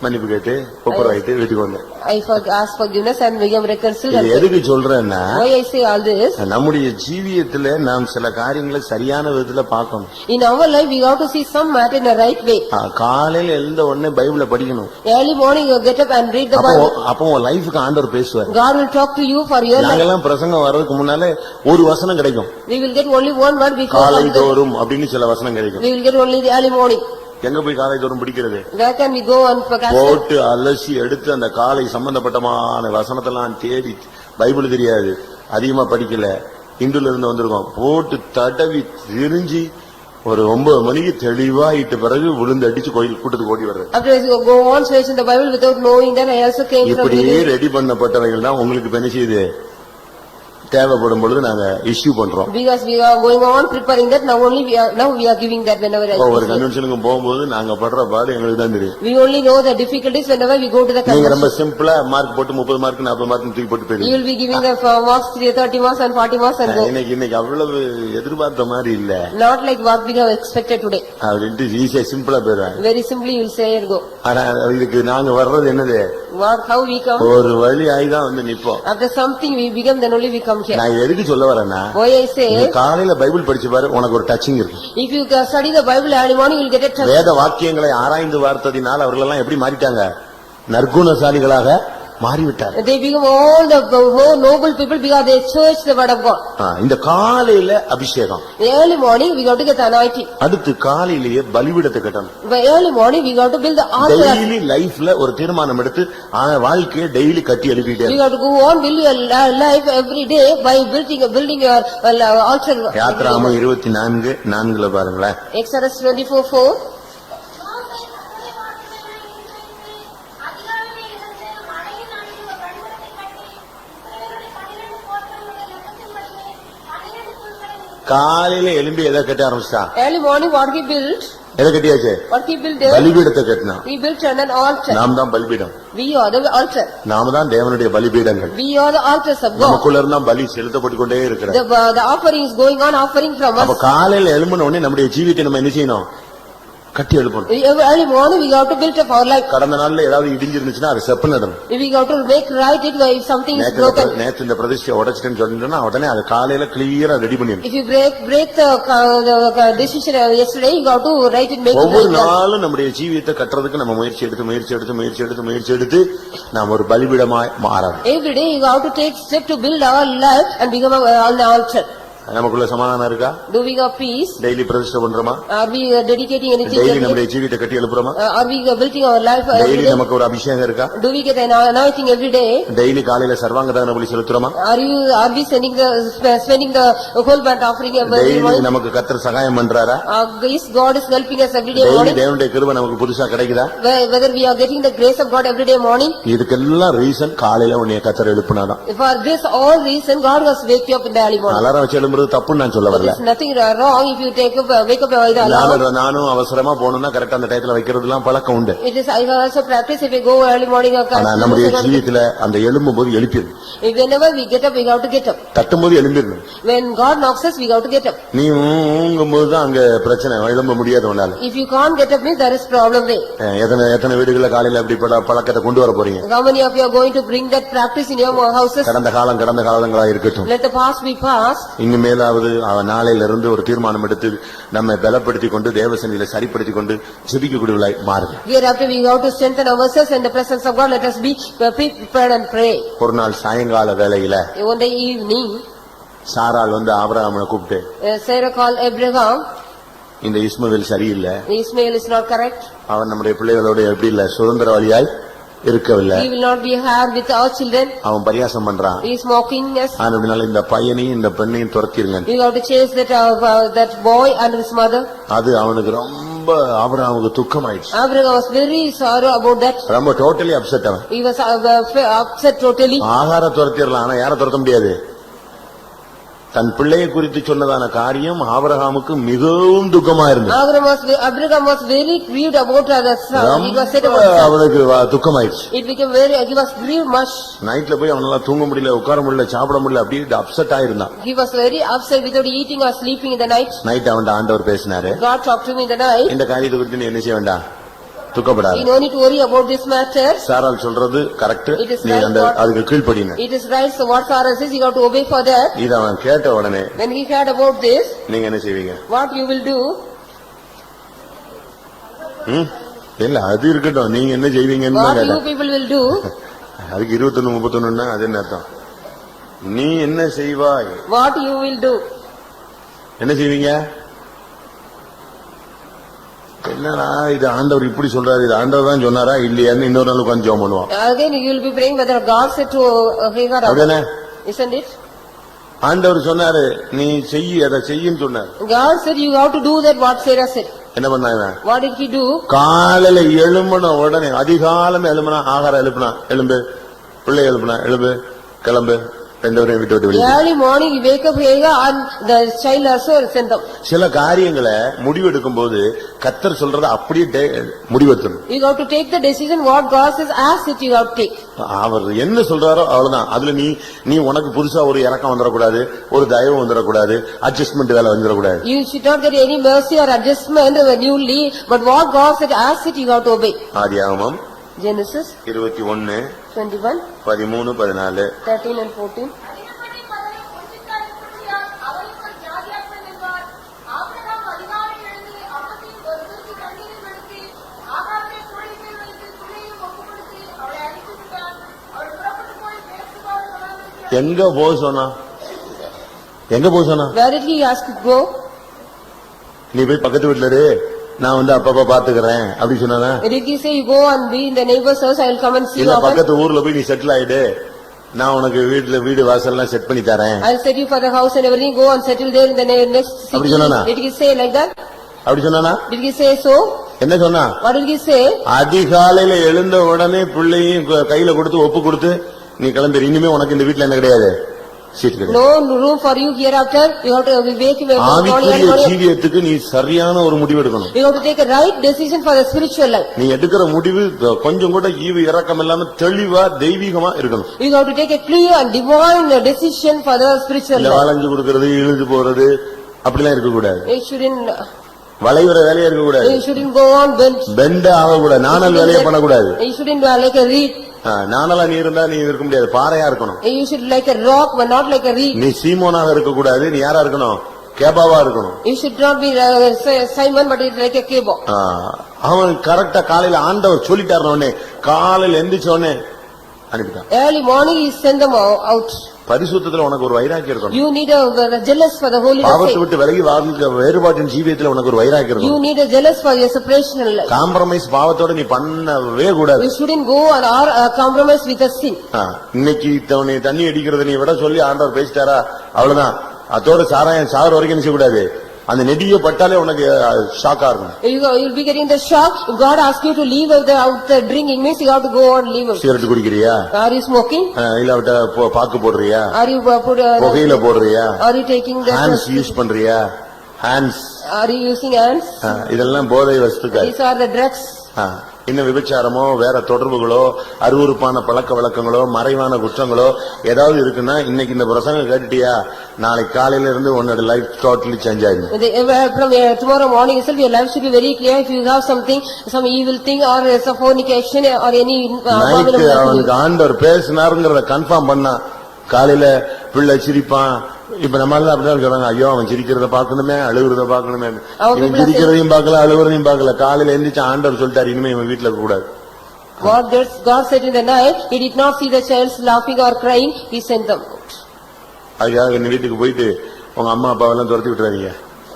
மன்னிப்பு கேட்டு ஒப்புராயிட்டு வீட்டுக்கு வந்தேன். I asked forgiveness and became reconciled. இது எதுக்கு சொல்றேன்னா, Why I say all this? நம்முடைய ஜீவியத்துல நாம் சில காரியங்களை சரியான விதத்துல பார்க்கணும். In our life, we have to see some matter in a right way. காலையில எழுந்த உடனே பைபிளை படிக்கணும். Early morning, you get up and read the Bible. அப்போ உன் லைஃப்க்கு ஆண்டவர் பேசுவார். God will talk to you for your life. நாங்கெல்லாம் பிரசங்கம் வர்றதுக்கு முன்னாலே ஒரு வசனம் கிடைக்கும். We will get only one word before. காலை தோறும் அப்படின்னு சில வசனம் கிடைக்கும். We will get only the early morning. எங்க போய் காலை தோறும் பிடிக்கிறது? Where can we go and போட்டு அலசி எடுத்து அந்த காலை சம்பந்தப்பட்டமான வசனத்தெல்லாம் தேடி, பைபிள் தெரியாது, அதிகமா படிக்கல, இந்துல இருந்து வந்திருக்கோம், போட்டு தடவி தெரிஞ்சு ஒரு 9 மணிக்கு தெளிவாயிட்ட பிறகு விழுந்து அடிச்சு கோயில் கூட்டத்துக்கு ஓடி வர்றது. After I go on searching the Bible without knowing that, I also came from இப்படியே ரெடி பண்ணப்பட்டவைகள் தான் உங்களுக்கு என்ன செய்யுது, தேவைப்படும் பொழுது நாங்க இஷ்யூ பண்றோம். Because we are going on preparing that, now we are giving that whenever I ஒரு கன்வென்ஷனுக்கு போகும்போது நாங்க படுற பாடு எங்களுக்கு தான் தெரியும். We only know the difficulties whenever we go to the நீங்க convention. ரொம்ப சிம்பிளா மார்க் போட்டு 30 மார்க் 40 மார்க் தூக்கி போட்டு You போயிடுவீங்க. will be giving the marks 30 marks and 40 marks and go. இன்னைக்கு அவ்வளவு எதிர்பார்த்த மாதிரி இல்ல. Not like what we have expected today. அப்படின்ட்டு ஈஸியா சிம்பிளா போயிடுவேன். Very simply you will say and go. ஆனா இதுக்கு நாங்க வர்றது என்னது, How we come? ஒரு வழி ஆயிதான் வந்து நிப்போம். After something we become, then only we come here. நான் எதுக்கு சொல்ல வரேன்னா, Why I say, காலையில பைபிள் படிச்சு பாரு, உனக்கு ஒரு டச்சிங் இருக்கு. if you study the Bible early morning, you will get a touch. வேத வாக்கியங்களை ஆராய்ந்து வார்த்ததினால் அவர்கள் எல்லாம் எப்படி மாறிட்டாங்க, நற்குணசாலிகளாக மாறிவிட்டார். They become all the more noble people because they search the word of God. இந்த காலையில அபிஷேகம், Early morning we got to get anointing. அடுத்து காலையிலேயே பலிபீடத்தை கட்டணும். By early morning we got to build the altar. Daily லைஃப்ல ஒரு தீர்மானம் எடுத்து வாழ்க்கையை டெய்லி கட்டி எழுப்பிட்டே We got to go on build your life every day by building your altar. யாத்ராகமம் 24:4 பாருங்களேன். Exodus 24:4. காலையில எழும்பி எதை கட்ட ஆரம்பிச்சா? Early morning what he built? எதை கட்டியாச்சு? What he built there? பலிபீடத்தை கட்டினா. He built an altar. நாம் தான் பலிபீடம். We are the altar. நாம தான் தேவனுடைய பலிபீடங்கள். We are the altars of God. நமக்குள்ள இருந்தா பலி செலுத்தப்பட்டு கொண்டே இருக்கிறது. The offering is going on, offering from us. அப்ப காலையில எழும்பின உடனே நம்முடைய ஜீவித்தை நம்ம என்ன செய்யணும், கட்டி எழுப்பணும். Early morning we got to build up our life. கடந்த நாள்ல ஏதாவது இடிஞ்சிருந்துச்சுன்னா அது செப்பு நடணும். We got to make right it if something is broken. நேத்து இந்த பிரதிஷ்டையை உடைச்சிட்டேன்னு சொல்லிட்டோம்னா உடனே அது காலையில கிளியரா ரெடி பண்ணிடணும். If you break the decision yesterday, you got to write it, make it ஒவ்வொரு right. நாளும் நம்முடைய ஜீவியத்தை கட்டுறதுக்கு நம்ம முயற்சி எடுத்து நாம் ஒரு பலிபீடமாய் மாறணும். Every day you got to take step to build our life and become an altar. நமக்குள்ள சமாதானம் இருக்கா? Do we have peace? Daily பிரதிஷ்டை பண்றோமா? Are we dedicating anything? Daily every day? நம்முடைய ஜீவித்தை கட்டி எழுப்புறோமா? Are we building our life every daily day? நமக்கு ஒரு அபிஷேகம் இருக்கா? Do we get an anointing every day? Daily காலையில சர்வாங்க தகன பலி செலுத்துறோமா? Are we spending the whole burnt offering every daily morning? நமக்கு கர்த்தர் சகாயம் பண்றாரா? Is God is helping us every day daily morning? தேவனுடைய கிருபை நமக்கு புதுசா கிடைக்குதா? Whether we are getting the grace of God every day morning? இதுக்கெல்லாம் ரீசன் காலையில உன்னைய கர்த்தர் எழுப்புனாதான். For this all reason God was wake you up in the early morning. Alarm வச்சு எழும்புறது தப்புன்னு நான் சொல்ல வரல. There is nothing wrong if you wake up with alarm. நானும் அவசரமா போகணும்னா கரெக்டா அந்த டயத்துல வைக்கிறதுலாம் பழக்கம் உண்டு. It is I also practice if we go early morning or ஆனா நம்முடைய ஜீவியத்துல அந்த எழும்பும் போது எழுப்பிடு. whenever we get up we have to get up. தட்டும்போது எழும்பிடணும். When God knocks us we have to get up. நீ ஊங்கும்போது தான் அங்க பிரச்சனை, எழும்ப முடியாது உன்னால. If you can't get up means there is problem there. எத்தனை வீடுகள்ல காலையில அப்படி பழக்கத்தை கொண்டு வர போறீங்க? How many of you are going to bring that practice in your houses? கடந்த காலங்களா இருக்கட்டும். Let the past be past. இனிமேலாவது நாளையில இருந்து ஒரு தீர்மானம் எடுத்து நம்ம பலப்படுத்தி கொண்டு தேவசனில சரிப்படுத்தி கொண்டு ஜெபிக்கக்கூடியவர்களாய் மாறுங்க. Hereafter we have to strengthen ourselves in the presence of God. Let us be prepared and pray. ஒரு நாள் சாயங்கால வேளையில One day evening சாராள் வந்து ஆபிரகாமை கூப்பிட்டு, Sarah called Abraham. இந்த இஸ்மவேல் சரியில்லை, Ismail is not correct. அவன் நம்முடைய பிள்ளைகளோட எப்படி இல்ல சுதந்திரவாளியாய் இருக்கவில்லை, He will not be here with our children. அவன் பரியாசம் பண்றான். He is mocking us. அதனால இந்த பையனையும் இந்த பெண்ணையும் துரத்திருங்க. We have to chase that boy and his mother. அது அவனுக்கு ரொம்ப ஆபிரகாமுக்கு துக்கமாயிடுச்சு. Abraham was very sorrow about that. ரொம்ப டோட்டலி அப்செட் அவன். He was upset totally. ஆகார துரத்திடலாம், ஆனா யாரை துரத்த முடியாது? தன் பிள்ளையை குறித்து சொன்னதான காரியம் ஆபிரகாமுக்கு மிகவும் துக்கமா இருந்தது. Abraham was very grieved about that son. He was said about that. அவனுக்கு துக்கமாயிடுச்சு. It became he was grieved much. நைட்ல போய் அவனால தூங்க முடியல, உட்கார முடியல, சாப்பிட முடியல, அப்படியே upset ஆயிருந்தான். He was very upset without eating or sleeping in the night. Night அவன் ஆண்டவர் பேசினாரு. God talked to him in the night. இந்த காரியத்தை குறித்து நீ என்ன செய்ய வேண்டாம், துக்கப்படாத. You no need to worry about this matter. சாராள் சொல்றது கரெக்ட், நீ அந்த அதுக்கு கீழ்ப்படின. It is right, so what Sarah says you have to obey for that. இது அவன் கேட்ட உடனே When he heard about this, நீங்க என்ன செய்வீங்க? what you will do? இல்ல அது இருக்கட்டும், நீங்க என்ன செய்வீங்கன்னு What you கேட்டேன். people will do? அதுக்கு 21 31 அது என்ன அர்த்தம்? நீ என்ன செய்வாய்? What you will do? என்ன செய்வீங்க? என்னடா இது ஆண்டவர் இப்படி சொல்றாரு, இது ஆண்டவர் தான் சொன்னாரா இல்லையான்னு இன்னொரு நாள் உட்கார்ந்து ஜெபம் பண்ணுவான். Again you will be praying whether God said to Hagar. அப்படிதானே? Isn't it? ஆண்டவர் சொன்னாரு நீ செய்ய, அதை செய்யுன்னு சொன்னார். God said you have to do that what Sarah said. என்ன பண்ணாங்க? What did he do? காலையில எழும்பின உடனே, அதிகாலம் எழுப்பினா, ஆகாரம் எழுப்பினா, எழும்பு, பிள்ளை எழுப்பினா, எழும்பு, கிளம்பு, ரெண்டவரையும் விட்டு விட்டு வெளியே. Early morning you wake up Hagar and the child also sent them. சில காரியங்களை முடிவெடுக்கும் போது கர்த்தர் சொல்றத அப்படியே முடிவெடுக்கணும். You have to take the decision what God says as it you have to take. அவர் என்ன சொல்றாரோ அவ்வளவுதான். அதுல நீ உனக்கு புதுசா ஒரு இறக்கம் வந்துடக்கூடாது, ஒரு தயவு வந்துடக்கூடாது, அட்ஜஸ்ட்மெண்ட் வேலை வந்துடக்கூடாது. You should not get any mercy or adjustment newly, but what God said as it you have to obey. ஆதியாகமம் Genesis 21 21 13 14 13 and 14. அதினப்படி பகலும் ஒன்றித்தாய் குட்டியார் அவருக்கு ஒரு ஜாதியாட்கள் என்பார். ஆபிரகாம் அதிகாலை எழுந்து அப்பத்தையும் ஒரு தூக்கி தண்ணீரில் எடுத்து ஆகாரை தோளின் மேல் வைத்து துணியையும் ஒப்புக்கொடுத்து அவளை அழைத்து விட்டார். அவள் புறப்பட்டு போய் பேசுவார் வராமல் எங்க போக சொன்னா? எங்க போக சொன்னா? Where did he ask to go? நீ போய் பக்கத்து வீட்டுல இரு, நான் வந்து அப்பப்ப பாத்துக்கிறேன் அப்படி சொன்னா? Did he say you go and be in the neighbor's house, I will come and see you இல்ல often? பக்கத்து ஊர்ல போய் நீ செட்டில் ஆயிடு, நான் உனக்கு வீடு வாசல் எல்லாம் செட் பண்ணி தரேன் I will set you for the house and everything, go and settle there in the next city. அப்படி சொன்னானா? Did he say like that? அப்படி சொன்னானா? Did he say so? என்ன சொன்னா? What did he say? அதிகாலையில எழுந்த உடனே பிள்ளையும் கையில கொடுத்து ஒப்பு கொடுத்து நீ கிளம்பி, இனிமே உனக்கு இந்த வீட்டுல என்ன கிடையாது, சீட் கிடையாது. No room for you hereafter. You have to wake him up. ஆவிக்குரிய ஜீவியத்துக்கு நீ சரியான ஒரு முடிவு எடுக்கணும். You have to take a right decision for the spiritual life. நீ எடுக்கிற முடிவு கொஞ்சம் கூட ஈவு இறக்கம் இல்லாம தெளிவா தெய்வீகமா இருக்கணும். You have to take a clear and divine decision for the spiritual இல்ல life. வளைஞ்சு கொடுக்கறது, இழுந்து போறது அப்படிலாம் இருக்க கூடாது. You shouldn't வளைவுற வேலையா இருக்க கூடாது. You shouldn't go on bend ஆக கூடாது, நாணல் வேலையை பண்ணக்கூடாது. You shouldn't like a reed. நானலா நீ இருந்தா நீ இருக்க முடியாது, பாறையா இருக்கணும். You should like a rock but not like a reed. நீ சீமோனாக இருக்க கூடாது, நீ யாரா இருக்கணும், கேபாவா இருக்கணும். You should not be Simon but it's like a cable. அவன் கரெக்டா காலையில ஆண்டவர் சொல்லிட்டாருன உடனே காலையில எந்திரிச்ச உடனே அனுப்பிட்டான். Early morning he sent them out. பரிசுத்தத்துல உனக்கு ஒரு வைராக்கியம் இருக்கணும். You need a jealous for the holiness. பாவத்தை விட்டு விலகி வாழ்க்கை வேறுபாட்டின் ஜீவியத்துல உனக்கு ஒரு வைராக்கியம் You இருக்கணும். need a jealous for your separation life. Compromise பாவத்தோட நீ பண்ணவே கூடாது. You shouldn't go or compromise with a sin. இன்னைக்கு நீ தண்ணி அடிக்கிறத நீ விட சொல்லி ஆண்டவர் பேசிட்டாரா அவ்வளவுதான். அதோட சாராயம் சாகர வரைக்கும் நினைச்ச கூடாது. அந்த நெடிய பட்டாலே உனக்கு ஷாக்கா இருக்கும். You'll be getting the shock. If God asks you to leave out the drinking means you have to go on leave. Cigarette குடிக்கிறியா? Are you smoking? இல்ல பாக்கு போடுறியா? Are you புகையில போடுறியா? Are you taking the hands use பண்றியா? Hands Are you using hands? இதெல்லாம் போதை வஸ்துக்கள். These are the drugs. இன்னும் விபச்சாரமோ வேற தொடர்புகளோ அருவருப்பான பழக்க வழக்கங்களோ மறைவான குற்றங்களோ ஏதாவது இருக்குன்னா இன்னைக்கு இந்த பிரசங்கம் கேட்டுட்டியா நாளைக்கு காலையில இருந்து உன்னோட லைஃப் டோட்டலி சேஞ்ச் ஆயிடும். From tomorrow morning itself your life should be very clear. If you have something, some evil thing or some fornication or any அவனுக்கு ஆண்டவர் பேசினாருங்கிறத கன்ஃபார்ம் பண்ணா காலையில பிள்ளை சிரிப்பான். இப்ப நம்ம எல்லாம் அப்படிதான் சொல்றாங்க, ஐயோ அவன் சிரிக்கிறத பாக்கணுமே அழுகுறத பாக்கணுமே. இவன் சிரிக்கிறதையும் பாக்கல அழுகுறதையும் பாக்கல. காலையில எந்திரிச்சு ஆண்டவர் சொல்லிட்டாரு இனிமே இவன் வீட்டுல இருக்க கூடாது. God said in the night, he did not see the child laughing or crying, he sent them out. அதுக்காக நீ வீட்டுக்கு போயிட்டு உங்க அம்மா அப்பாவெல்லாம் துரத்தி விட்டுறாதீங்க.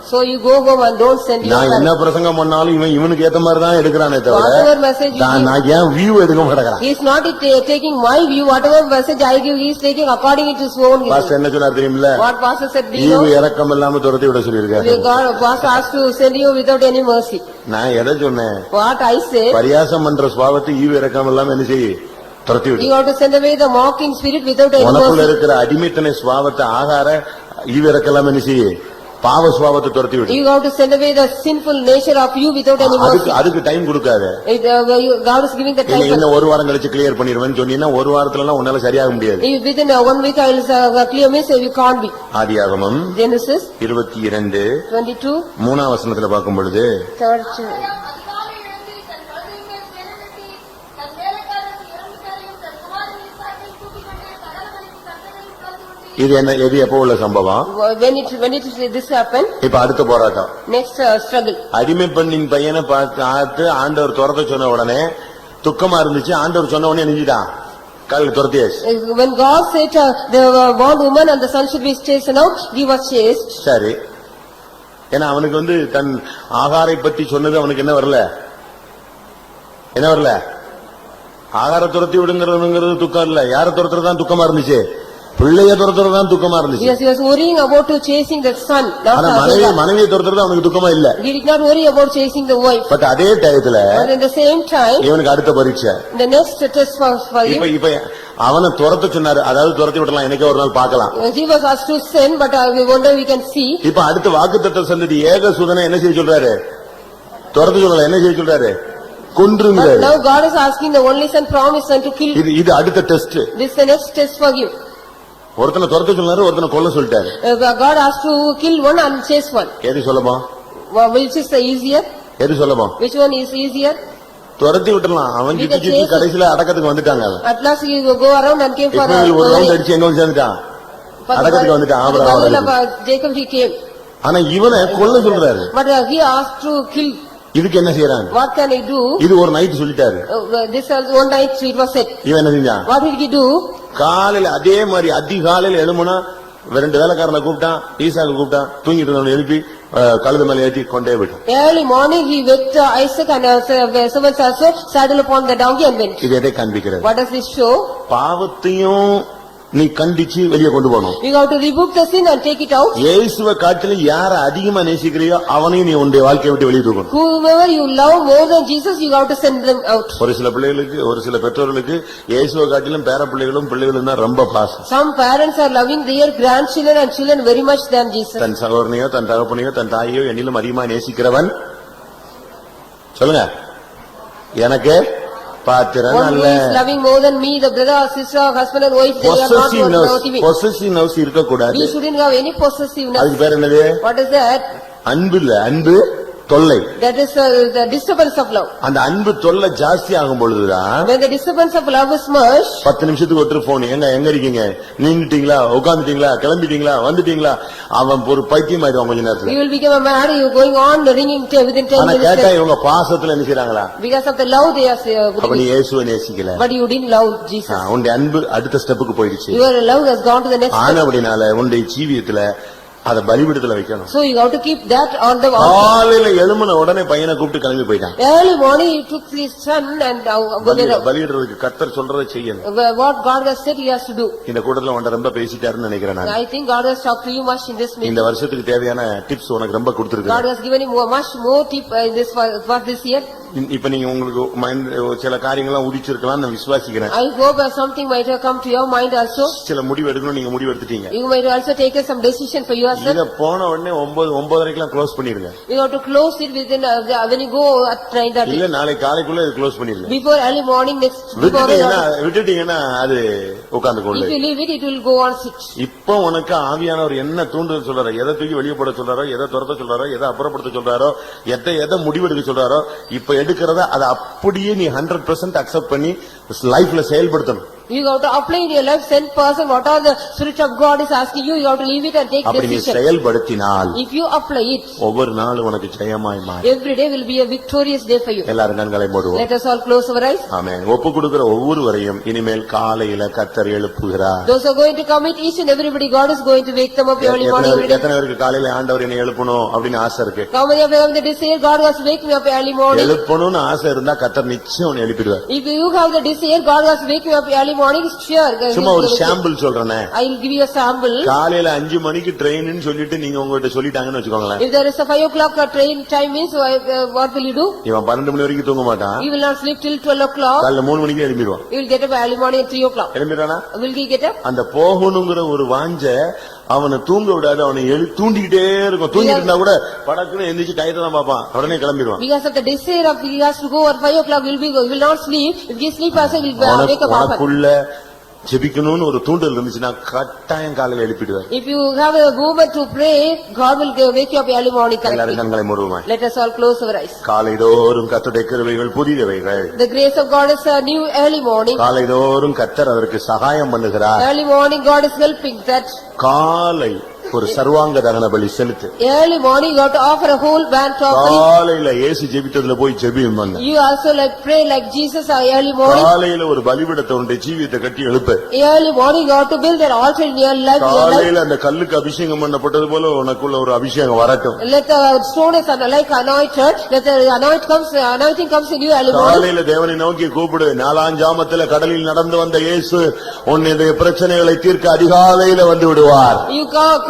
So you go home and don't send your நான் என்ன பிரசங்கம் பண்ணாலும் இவனுக்கு ஏத்த மாதிரி தான் எடுக்கிறானே தவிர whatever message நான் ஏன் வியூ எடுக்க மாட்டேங்கிறான். he is not taking my view. Whatever message I give, he is taking according to his own view. Pastor என்ன சொன்னார் தெரியுமில்ல? What pastor said, ஈவு இரக்கம் இல்லாம துரத்தி விட சொல்லியிருக்காரு. God pastor asked to send you without any mercy. நான் எதை சொன்னேன்? What I said, பரியாசம் பண்ற சுபாவத்தை ஈவு இரக்கம் இல்லாம என்ன செய்ய துரத்தி விடு. you have to send away the mocking spirit without any உனக்குள்ள mercy. இருக்கிற அடிமைத்தனை சுபாவத்தை ஆகார ஈவு இரக்கம் இல்லாம என்ன செய்ய பாவ சுபாவத்தை துரத்தி விடு. You have to send away the sinful nature of you without any mercy. அதுக்கு டைம் கொடுக்காத. God is giving the time. இன்னும் ஒரு வாரம் கழிச்சு கிளியர் பண்ணிடுவேன்னு சொன்னீங்கன்னா ஒரு வாரத்துல எல்லாம் உன்னால சரியாக முடியாது. Within 1 week I will clear means you can't be. ஆதியாகமம் Genesis 22 22 3ஆம் வசனத்துல பார்க்கும் பொழுது அதிகாலை எழுந்து தன் கழுதையின் மேல் சேணங்கட்டி, தன் வேலைக்காரர் இரண்டுபேரையும் தன் குமாரன் ஈசாக்கையும் கூட்டிக் கொண்டு சகலவனையும் கட்டளையும் கலந்து இது என்ன எது எப்போ உள்ள சம்பவம்? when it this happened. இப்ப அடுத்த போராட்டம் Next struggle. அடிமை பெண்ணின் பையனை பார்த்து ஆண்டவர் துரத்த சொன்ன உடனே துக்கமா இருந்துச்சு. ஆண்டவர் சொன்ன உடனே நினைச்சிட்டான் காலையில் துரத்தியாச்சு. When God said the born woman and the son should be chased out, he was chased. சரி, ஏன்னா அவனுக்கு தன் ஆகாரை பத்தி சொன்னது அவனுக்கு என்ன வரல? ஆகார துரத்தி விடுங்கிறது துக்கம் இல்ல. யார துரத்துறதுதான் துக்கமா இருந்துச்சு? பிள்ளைய துரத்துறதுதான் துக்கமா இருந்துச்சு. Yes, he was worrying about to chasing that son. ஆனா மனைவியை துரத்துறது அவனுக்கு துக்கமா இல்ல. He did not worry about chasing the wife. But அதே டயத்துல But in the same time, இவனுக்கு அடுத்த பரீட்சை. the next test for him. இப்ப அவனை துரத்த சொன்னாரு, அதாவது துரத்தி விடலாம், எனக்கே ஒரு நாள் பார்க்கலாம். He was asked to send, but we wonder we can see. இப்ப அடுத்த வாக்குத்தத்தம் சந்ததி ஏகசூதனை என்ன செய்ய சொல்றாரு? துரத்த சொல்லல, என்ன செய்ய சொல்றாரு? கொன்றுங்கிறாரு. Now God is asking the only son promised son to kill. இது அடுத்த test. This is the next test for you. ஒருத்தனை துரத்த சொன்னாரு, ஒருத்தனை கொல்ல சொல்லிட்டாரு. God asked to kill one and chase one. எது சொல்லலாம்? Which is the easier? எது சொல்லலாம்? Which one is easier? துரத்தி விட்டுலாம். அவன் சுத்தி கடைசியில அடக்கத்துக்கு வந்துட்டாங்க. At last he will go around and came for ஒரு ரவுண்ட் அடிச்சு எங்க வந்து சேர்ந்துட்டான்? அடக்கத்துக்கு வந்துட்டான். Jacob he came. ஆனா இவனை கொல்ல சொல்றாரு. But he asked to kill. இதுக்கு என்ன செய்யறாங்க? What can he do? இது ஒரு நைட் சொல்லிட்டாரு. This one night it was said. இவன் என்ன செஞ்சான்? What did he do? காலையில அதே மாதிரி அதிகாலையில எழுமுனா 2 வேலைக்காரனை கூப்பிட்டான், ஈசாக்கு கூப்பிட்டான், தூங்கிட்டு இருந்தவனை எழுப்பி கழுத மேல ஏற்றி கொண்டே விட்டான். Early morning he waked Isaac and servants also saddled upon the donkey and went. இது எதை காண்பிக்கிறது? What does this show? பாவத்தையும் நீ கண்டிச்சு வெளியே கொண்டு போகணும். You have to rebuke the sin and take it out. இயேசுவை காட்டிலும் யார அதிகமா நேசிக்கிறியோ அவனையும் நீ உன்னுடைய வாழ்க்கையை விட்டு வெளியே தூக்கணும். Whoever you love more than Jesus, you have to send them out. ஒரு சில பிள்ளைகளுக்கு, ஒரு சில பெற்றோர்களுக்கு இயேசுவை காட்டிலும் பேர பிள்ளைகளும் தான் ரொம்ப பாசம். Some parents are loving their grandchildren and children very much than Jesus. தன் சகோதரனையோ தன் தகப்பனையோ தன் தாயையோ என்னிலும் அதிகமா நேசிக்கிறவன் சொல்லுங்க, எனக்கு பாத்திரன் One who அல்ல. is loving more than me, the brother or sister or husband and wife, they are not worthy me. Possessiveness இருக்க கூடாது. We shouldn't have any possessiveness. அதுக்கு பேர் என்னது? What is that? அன்பு இல்ல, அன்பு தொல்லை. That is the disturbance of love. அந்த அன்பு தொல்லை ஜாஸ்தி ஆகும் பொழுதுதான் When the disturbance of love is much, 10 நிமிஷத்துக்கு ஒருத்தர் போன், எங்க இருக்கீங்க, நின்னுட்டீங்களா, உட்கார்ந்துட்டீங்களா, கிளம்பிட்டீங்களா, வந்துட்டீங்களா, அவன் ஒரு பைத்தியம் ஆயிடுவான் கொஞ்ச நேரத்துல. you will become a mad, you going on ringing within 10 ஆனா minutes. கேட்டா இவங்க பாசத்துல என்ன செய்றாங்களா? Because of the love they are அப்ப நீ இயேசுவை நேசிக்கல, but you didn't love Jesus. உன்னுடைய அன்பு அடுத்த ஸ்டெப்புக்கு போயிடுச்சு. Your love has gone to the next step. ஆனபடினால உன்னுடைய ஜீவியத்துல அத பலிபீடத்துல வைக்கணும். So you have to keep that on the altar. காலையில எழும்பின உடனே பையனை கூப்பிட்டு கிளம்பி போயிட்டான். Early morning he took his son and பலியிடுறதுக்கு கர்த்தர் சொல்றதை செய்யணும். what God has said he has to do. இந்த கூட்டத்துல உன்ட ரொம்ப பேசிட்டாருன்னு நினைக்கிறேன் நான். I think God has talked to you much in this meeting. இந்த வருஷத்துக்கு தேவையான டிப்ஸ் உனக்கு ரொம்ப கொடுத்திருக்காரு. God has given him much more tip in this for this year. இப்ப நீங்க உங்களுக்கு மைண்ட் சில காரியங்களா உதிச்சிருக்கலாம் நான் விசுவாசிக்கிறேன். I hope something might have come to your mind also. சில முடிவு எடுக்கணும், நீங்க முடிவு எடுத்துட்டீங்க. You might also take some decision for yourself. இத போன உடனே 9:30க்குலாம் க்ளோஸ் பண்ணிருங்க. You have to close it within when you go at 9:30. இல்ல நாளை காலைக்குள்ள இது க்ளோஸ் பண்ணிருங்க. Before early morning next விட்டுட்டீங்கன்னா அது உட்கார்ந்து கொள்ளு. If you leave it, it will go on sit. இப்போ உனக்கு ஆவியானவர் என்ன தூண்டுதல் சொல்றாரோ, எதை தூக்கி வெளியே போட சொல்றாரோ, எதை துரத்த சொல்றாரோ, எதை அப்புறப்படுத்த சொல்றாரோ, எதை முடிவெடுக்க சொல்றாரோ, இப்ப எடுக்கிறத அதை அப்படியே நீ 100% அக்செப்ட் பண்ணி லைஃப்ல செயல்படுத்தணும். You have to apply in your life 10% what are the Spirit of God is asking you, you have to leave it and take அப்படி நீ decision. செயல்படுத்தினால் If you apply it, ஒவ்வொரு நாளும் உனக்கு ஜெயமாய் மாறும். every day will be a victorious day for you. எல்லாரும் கண்களை மூடுவோம். Let us all close our eyes. ஆமென். ஒப்பு கொடுக்கிற ஒவ்வொருவரையும் இனிமேல் காலையில கர்த்தர் எழுப்புகிறார். Those who are going to commit, each and everybody, God is going to wake them up early morning every day. எத்தனை பேருக்கு காலையில ஆண்டவர் என்னை எழுப்பணும் அப்படின்னு ஆசை இருக்கு? How many of you have the desire God has to wake me up early morning? எழுப்பணும்னு ஆசை இருந்தா கர்த்தர் நிச்சயம் உன்னை எழுப்பிடுவார். If you have the desire God has to wake me up early morning, sure. சும்மா ஒரு சாம்பிள் சொல்றேனே. I will give you a sample. காலையில 5 மணிக்கு ட்ரெயின்னு சொல்லிட்டு நீங்க உங்ககிட்ட சொல்லிட்டாங்கன்னு வெச்சுக்கோங்களேன். If there is a 5 o'clock train time means what will you do? இவன் 12 மணி வரைக்கும் தூங்க மாட்டான். You will not sleep till 12 o'clock. காலைல 3 மணிக்கு எழும்பிடுவான். You will get up early morning at 3 o'clock. எழும்பிடுறானா? Will he get up? அந்த போகணுங்கிற ஒரு வாஞ்சை அவனை தூங்க விடாது, அவனை தூண்டிக்கிட்டே இருக்கும். தூங்கிட்டு இருந்தா கூட படக்குன்னு எந்திரிச்சு டயத்தை தான் பாப்பான், உடனே கிளம்பிடுவான். Because of the desire of he has to go at 5 o'clock, he will not sleep. If he sleep also, he will wake up. உனக்குள்ள ஜெபிக்கணும்னு ஒரு தூண்டல் இருந்துச்சுன்னா கட்டாயம் காலையில எழுப்பிடுவார். If you have a movement to pray, God will wake you up early morning correctly. எல்லாரும் கண்களை மூடுவோம். Let us all close our eyes. காலைதோறும் கர்த்தருடைய கிருபைகள் புதியவைகள். The grace of God is new early morning. காலைதோறும் கர்த்தர் அதற்கு சகாயம் பண்ணுகிறார். Early morning God is helping that. காலை ஒரு சர்வாங்க தகன பலி செலுத்து. Early morning you have to offer a whole burnt offering. காலையில இயேசு ஜெபித்ததுல போய் ஜெபியும் பண்ணு. You also like pray like Jesus early morning. காலையில ஒரு பலிபீடத்தை உன்னுடைய ஜீவியத்தை கட்டி எழுப்பு. Early morning you have to build an altar in your life. காலையில அந்த கல்லுக்கு அபிஷேகம் பண்ணப்பட்டது போல உனக்குள்ள ஒரு அபிஷேகம் வரட்டும். Let the stone is like anointed, let the anointing comes in you early morning. காலையில தேவனை நோக்கி கூப்பிடு. 4ஆம் ஜாமத்துல கடலில் நடந்து வந்த இயேசு உன்னுடைய பிரச்சனைகளை தீர்க்க அதிகாலையில வந்து விடுவார். You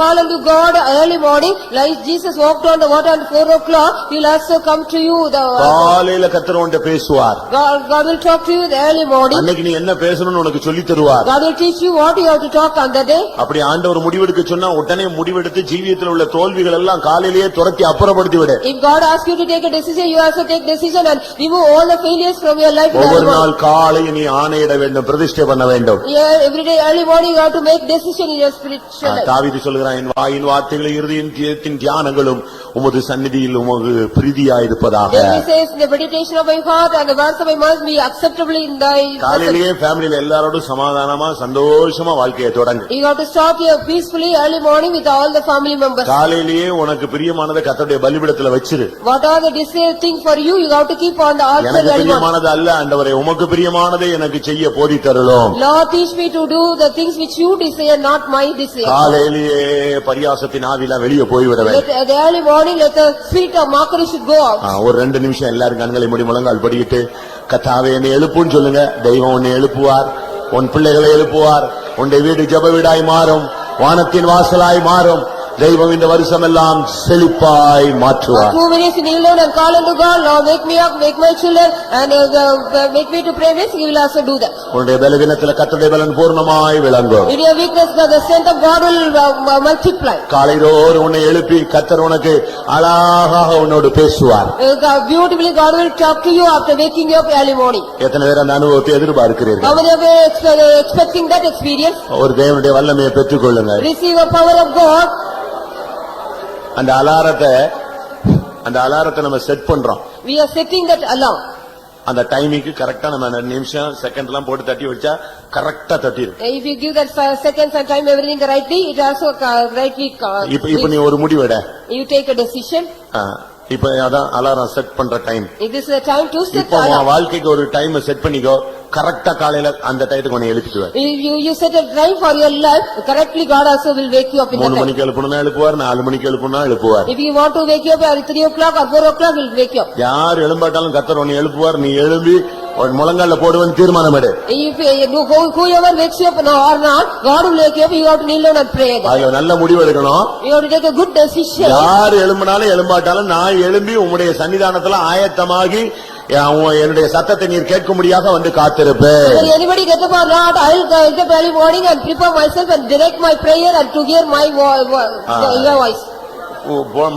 call unto God early morning, like Jesus walked on the water at 4 o'clock, he will also come to you. காலையில கர்த்தர் உன்கிட்ட பேசுவார். God will talk to you in the early morning. அன்னைக்கு நீ என்ன பேசணும்னு உனக்கு சொல்லி தருவார். God will teach you what you have to talk on that day. அப்படி ஆண்டவர் முடிவெடுக்க சொன்னா உடனே முடிவெடுத்து ஜீவியத்தில் உள்ள தோல்விகள் எல்லாம் காலையிலேயே துரத்தி அப்புறப்படுத்தி விடு. If God asks you to take a decision, you also take decision and remove all the failures from your life. ஒவ்வொரு நாள் காலையில் நீ ஆணையிட வேண்டும், பிரதிஷ்டை பண்ண வேண்டும். Every day early morning you have to make decision in your spiritual life. தாவீது சொல்கிறான், என் வாயின் வார்த்தைகளும் இருதயத்தின் தியானங்களும் உமது சந்நிதியில் உமது பிரீதியாயிருப்பதாக. David says the meditation of my heart and the words of my mouth be acceptably in thy presence. காலையிலேயே ஃபேமிலில எல்லாரோடும் சமாதானமா சந்தோஷமா வாழ்க்கையை தொடங்கு. You have to start here peacefully early morning with all the family members. காலையிலேயே உனக்கு பிரியமானதை கர்த்தருடைய பலிபீடத்துல வச்சிரு. What are the desired thing for you, you have to keep on the altar. எனக்கு பிரியமானது அல்ல ஆண்டவரே, உமக்கு பிரியமானதை எனக்கு செய்ய போதித்தருளும். Lord, teach me to do the things which you desire, not my desire. காலையிலேயே பரியாசத்தின் ஆவிலாம் வெளியே போய்விட வேண்டும். Let the early morning let the spirit of mockery should go out. ஒரு 2 நிமிஷம் எல்லாரும் கண்களை மூடி முழங்கால் படிக்கிட்டு கர்த்தாவே என்னை எழுப்புன்னு சொல்லுங்க. தெய்வம் உன்னை எழுப்புவார், உன் பிள்ளைகளை எழுப்புவார். உன்னுடைய வீடு ஜெப வீடாய் மாறும், வானத்தின் வாசலாய் மாறும். தெய்வம் இந்த வருஷம் எல்லாம் செழிப்பாய் மாற்றுவார். 2 minutes kneel down and call unto God, Lord make me up, make my children and make me to pray this, he will also do that. உன்னுடைய பலவீனத்துல கர்த்தருடைய பலன் பூர்ணமாய் விளங்கும். In your weakness the strength of God will multiply. காலையிலோடு உன்னை எழுப்பி கர்த்தர் உனக்கு அழகாக உன்னோடு பேசுவார். Beautifully God will talk to you after waking you up early morning. எத்தனை பேர் அந்த அனுபவத்தை எதிர்பார்க்கிறீர்கள்? How many of you are expecting that experience? ஒரு தேவனுடைய வல்லமையை பெற்றுக் கொள்ளுங்கள். Receive the power of God. அந்த அலாரத்தை அந்த அலாரத்தை நம்ம செட் பண்றோம். We are setting that alarm. அந்த டைமிங்க்கு கரெக்டா நம்ம நிமிஷம் செகண்ட் எல்லாம் போட்டு தட்டி வச்சா கரெக்டா தட்டிடும். If you give that 5 seconds and time everything rightly, it also rightly. இப்ப நீ ஒரு முடிவு எடு. You take a decision. இப்ப அதான் அலாரம் செட் பண்ற time. It is the time to set இப்போ alarm. வாழ்க்கைக்கு ஒரு டைம் செட் பண்ணிக்கோ, கரெக்டா காலையில அந்த டைத்துக்கு உன்னை எழுப்பிடுவார். You set a time for your life, correctly God also will wake you up in that 3 time. மணிக்கு எழுப்புனா எழுப்புவார், 4 மணிக்கு எழுப்புனா எழுப்புவார். If you want to wake you up at 3 o'clock or 4 o'clock, he will wake you up. யார் எழும்பாட்டாலும் கர்த்தர் உன்னை எழுப்புவார். நீ எழும்பி ஒரு முழங்கால்ல போடுவேன் தீர்மானம் எடு. If whoever wakes you up or not, God will wake you up. You have to kneel down and pray. அதுல நல்ல முடிவு எடுக்கணும். You have to take a good decision. யார் எழும்பினாலும் எழும்பாட்டாலும் நான் எழும்பி உம்முடைய சன்னிதானத்துல ஆயத்தமாகி என்னுடைய சத்தத்தை நீர் கேட்கும்படியாக வந்து காத்திருப்பேன். Whether anybody get up or not, I will get up early morning and prepare myself and direct my prayer and to hear my your voice.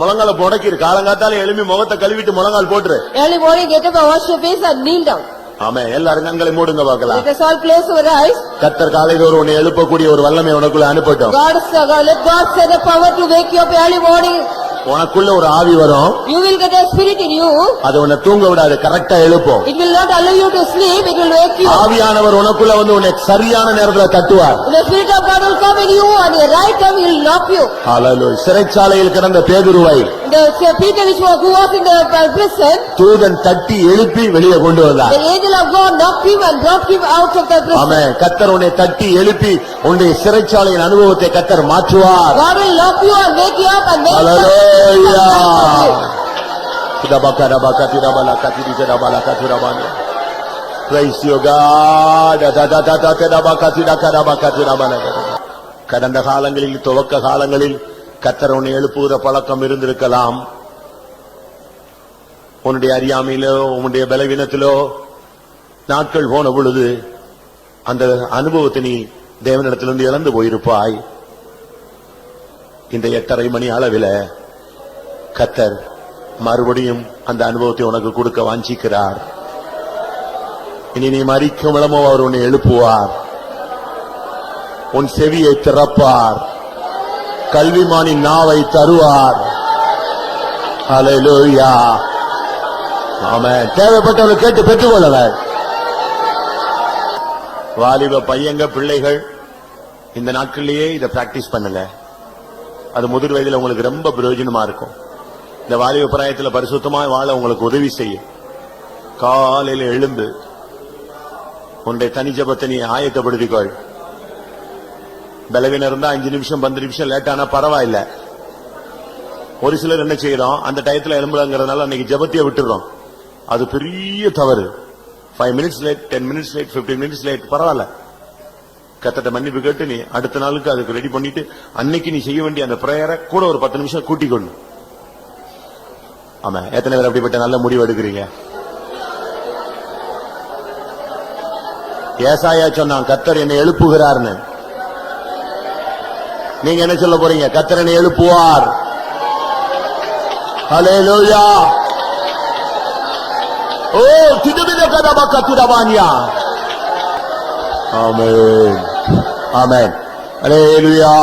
முழங்கால போடக்கிரு, காலங்காத்தால எழும்பி முகத்தை கழுவிட்டு முழங்கால் போட்டுரு. Early morning get up and wash your face and kneel down. ஆமே, எல்லாரும் கண்களை மூடுங்க பார்க்கலாம். Let us all close our eyes. கர்த்தர் காலைதோறும் உன்னை எழுப்பக்கூடிய ஒரு வல்லமை உனக்குள்ள அனுப்பட்டும். Let God send a power to wake you up early morning. உனக்குள்ள ஒரு ஆவி வரும். You will get a spirit in you. அது உன்னை தூங்க விடாது, கரெக்டா எழுப்பும். It will not allow you to sleep, it will wake you. ஆவியானவர் உனக்குள்ள வந்து உன்னை சரியான நேரத்துல தட்டுவார். The spirit of God will come in you and the right time he will knock you. ஹalleluya. சிறைச்சாலையில் கிடந்த பேதுருவை The Peter who was in the prison, தூதன் தட்டி எழுப்பி வெளியே கொண்டு வந்தார். the angel of God knocked him and brought him out of the prison. ஆமென். கர்த்தர் உன்னை தட்டி எழுப்பி உன்னுடைய சிறைச்சாலையின் அனுபவத்தை கர்த்தர் மாற்றுவார். God will knock you and wake you up and make hallelujah. Praise you God. கடந்த காலங்களில் துவக்க காலங்களில் கர்த்தர் உன்னை எழுப்புகிற பழக்கம் இருந்திருக்கலாம். உன்னுடைய அறியாமையிலோ உன்னுடைய பலவீனத்திலோ நாட்கள் போன பொழுது அந்த அனுபவத்தை நீ தேவனிடத்திலிருந்து இழந்து போயிருப்பாய். இந்த 8:30 மணி அளவில கர்த்தர் மறுபடியும் அந்த அனுபவத்தை உனக்கு கொடுக்க வாஞ்சிக்கிறார். இனி நீ மரிக்கும் இளமோ அவர் உன்னை எழுப்புவார். உன் செவியை திறப்பார். கல்விமானின் நாவை தருவார். ஹல்லேலூயா. ஆமென். தேவைப்பட்டவர்கள் கேட்டு பெற்றுக்கொள்ளவர். வாலிப பையங்க பிள்ளைகள் இந்த நாட்களிலேயே இதை பிராக்டிஸ் பண்ணுங்க. அது முதிர் வயதில் உங்களுக்கு ரொம்ப பிரயோஜனமா இருக்கும். இந்த வாலிப பிராயத்துல பரிசுத்தமாய் வாழ உங்களுக்கு உதவி செய்யும். காலையில எழுந்து உன்னுடைய தனி ஜெபத்தை நீ ஆயத்தப்படுத்திக்கொள். பலவீனம் இருந்தா 5 நிமிஷம் 10 நிமிஷம் லேட்டானா பரவாயில்ல. ஒரு சிலர் என்ன செய்யறோம், அந்த டயத்துல எழும்புறதுனால அன்னைக்கு ஜெபத்தையே விட்டுறோம். அது பெரிய தவறு. 5 minutes late, 10 minutes late, 15 minutes late பரவாயில்ல. கர்த்தர்ட்ட மன்னிப்பு கேட்டு நீ அடுத்த நாளுக்கு அதுக்கு ரெடி பண்ணிட்டு அன்னைக்கு நீ செய்ய வேண்டிய அந்த பிரேயரை கூட ஒரு 10 நிமிஷம் கூட்டிக்கொள்ளு. ஆமா, எத்தனை பேர் அப்படிப்பட்ட நல்ல முடிவு எடுக்கிறீங்க? ஏசாயா சொன்னான் கர்த்தர் என்னை எழுப்புகிறார்னு. நீங்க என்ன சொல்ல போறீங்க? கர்த்தர் என்னை எழுப்புவார். ஹல்லேலூயா. ஓ திடுபித கதபக்கத்துடவானியா. ஆமென். ஆமென். ஹல்லேலூயா.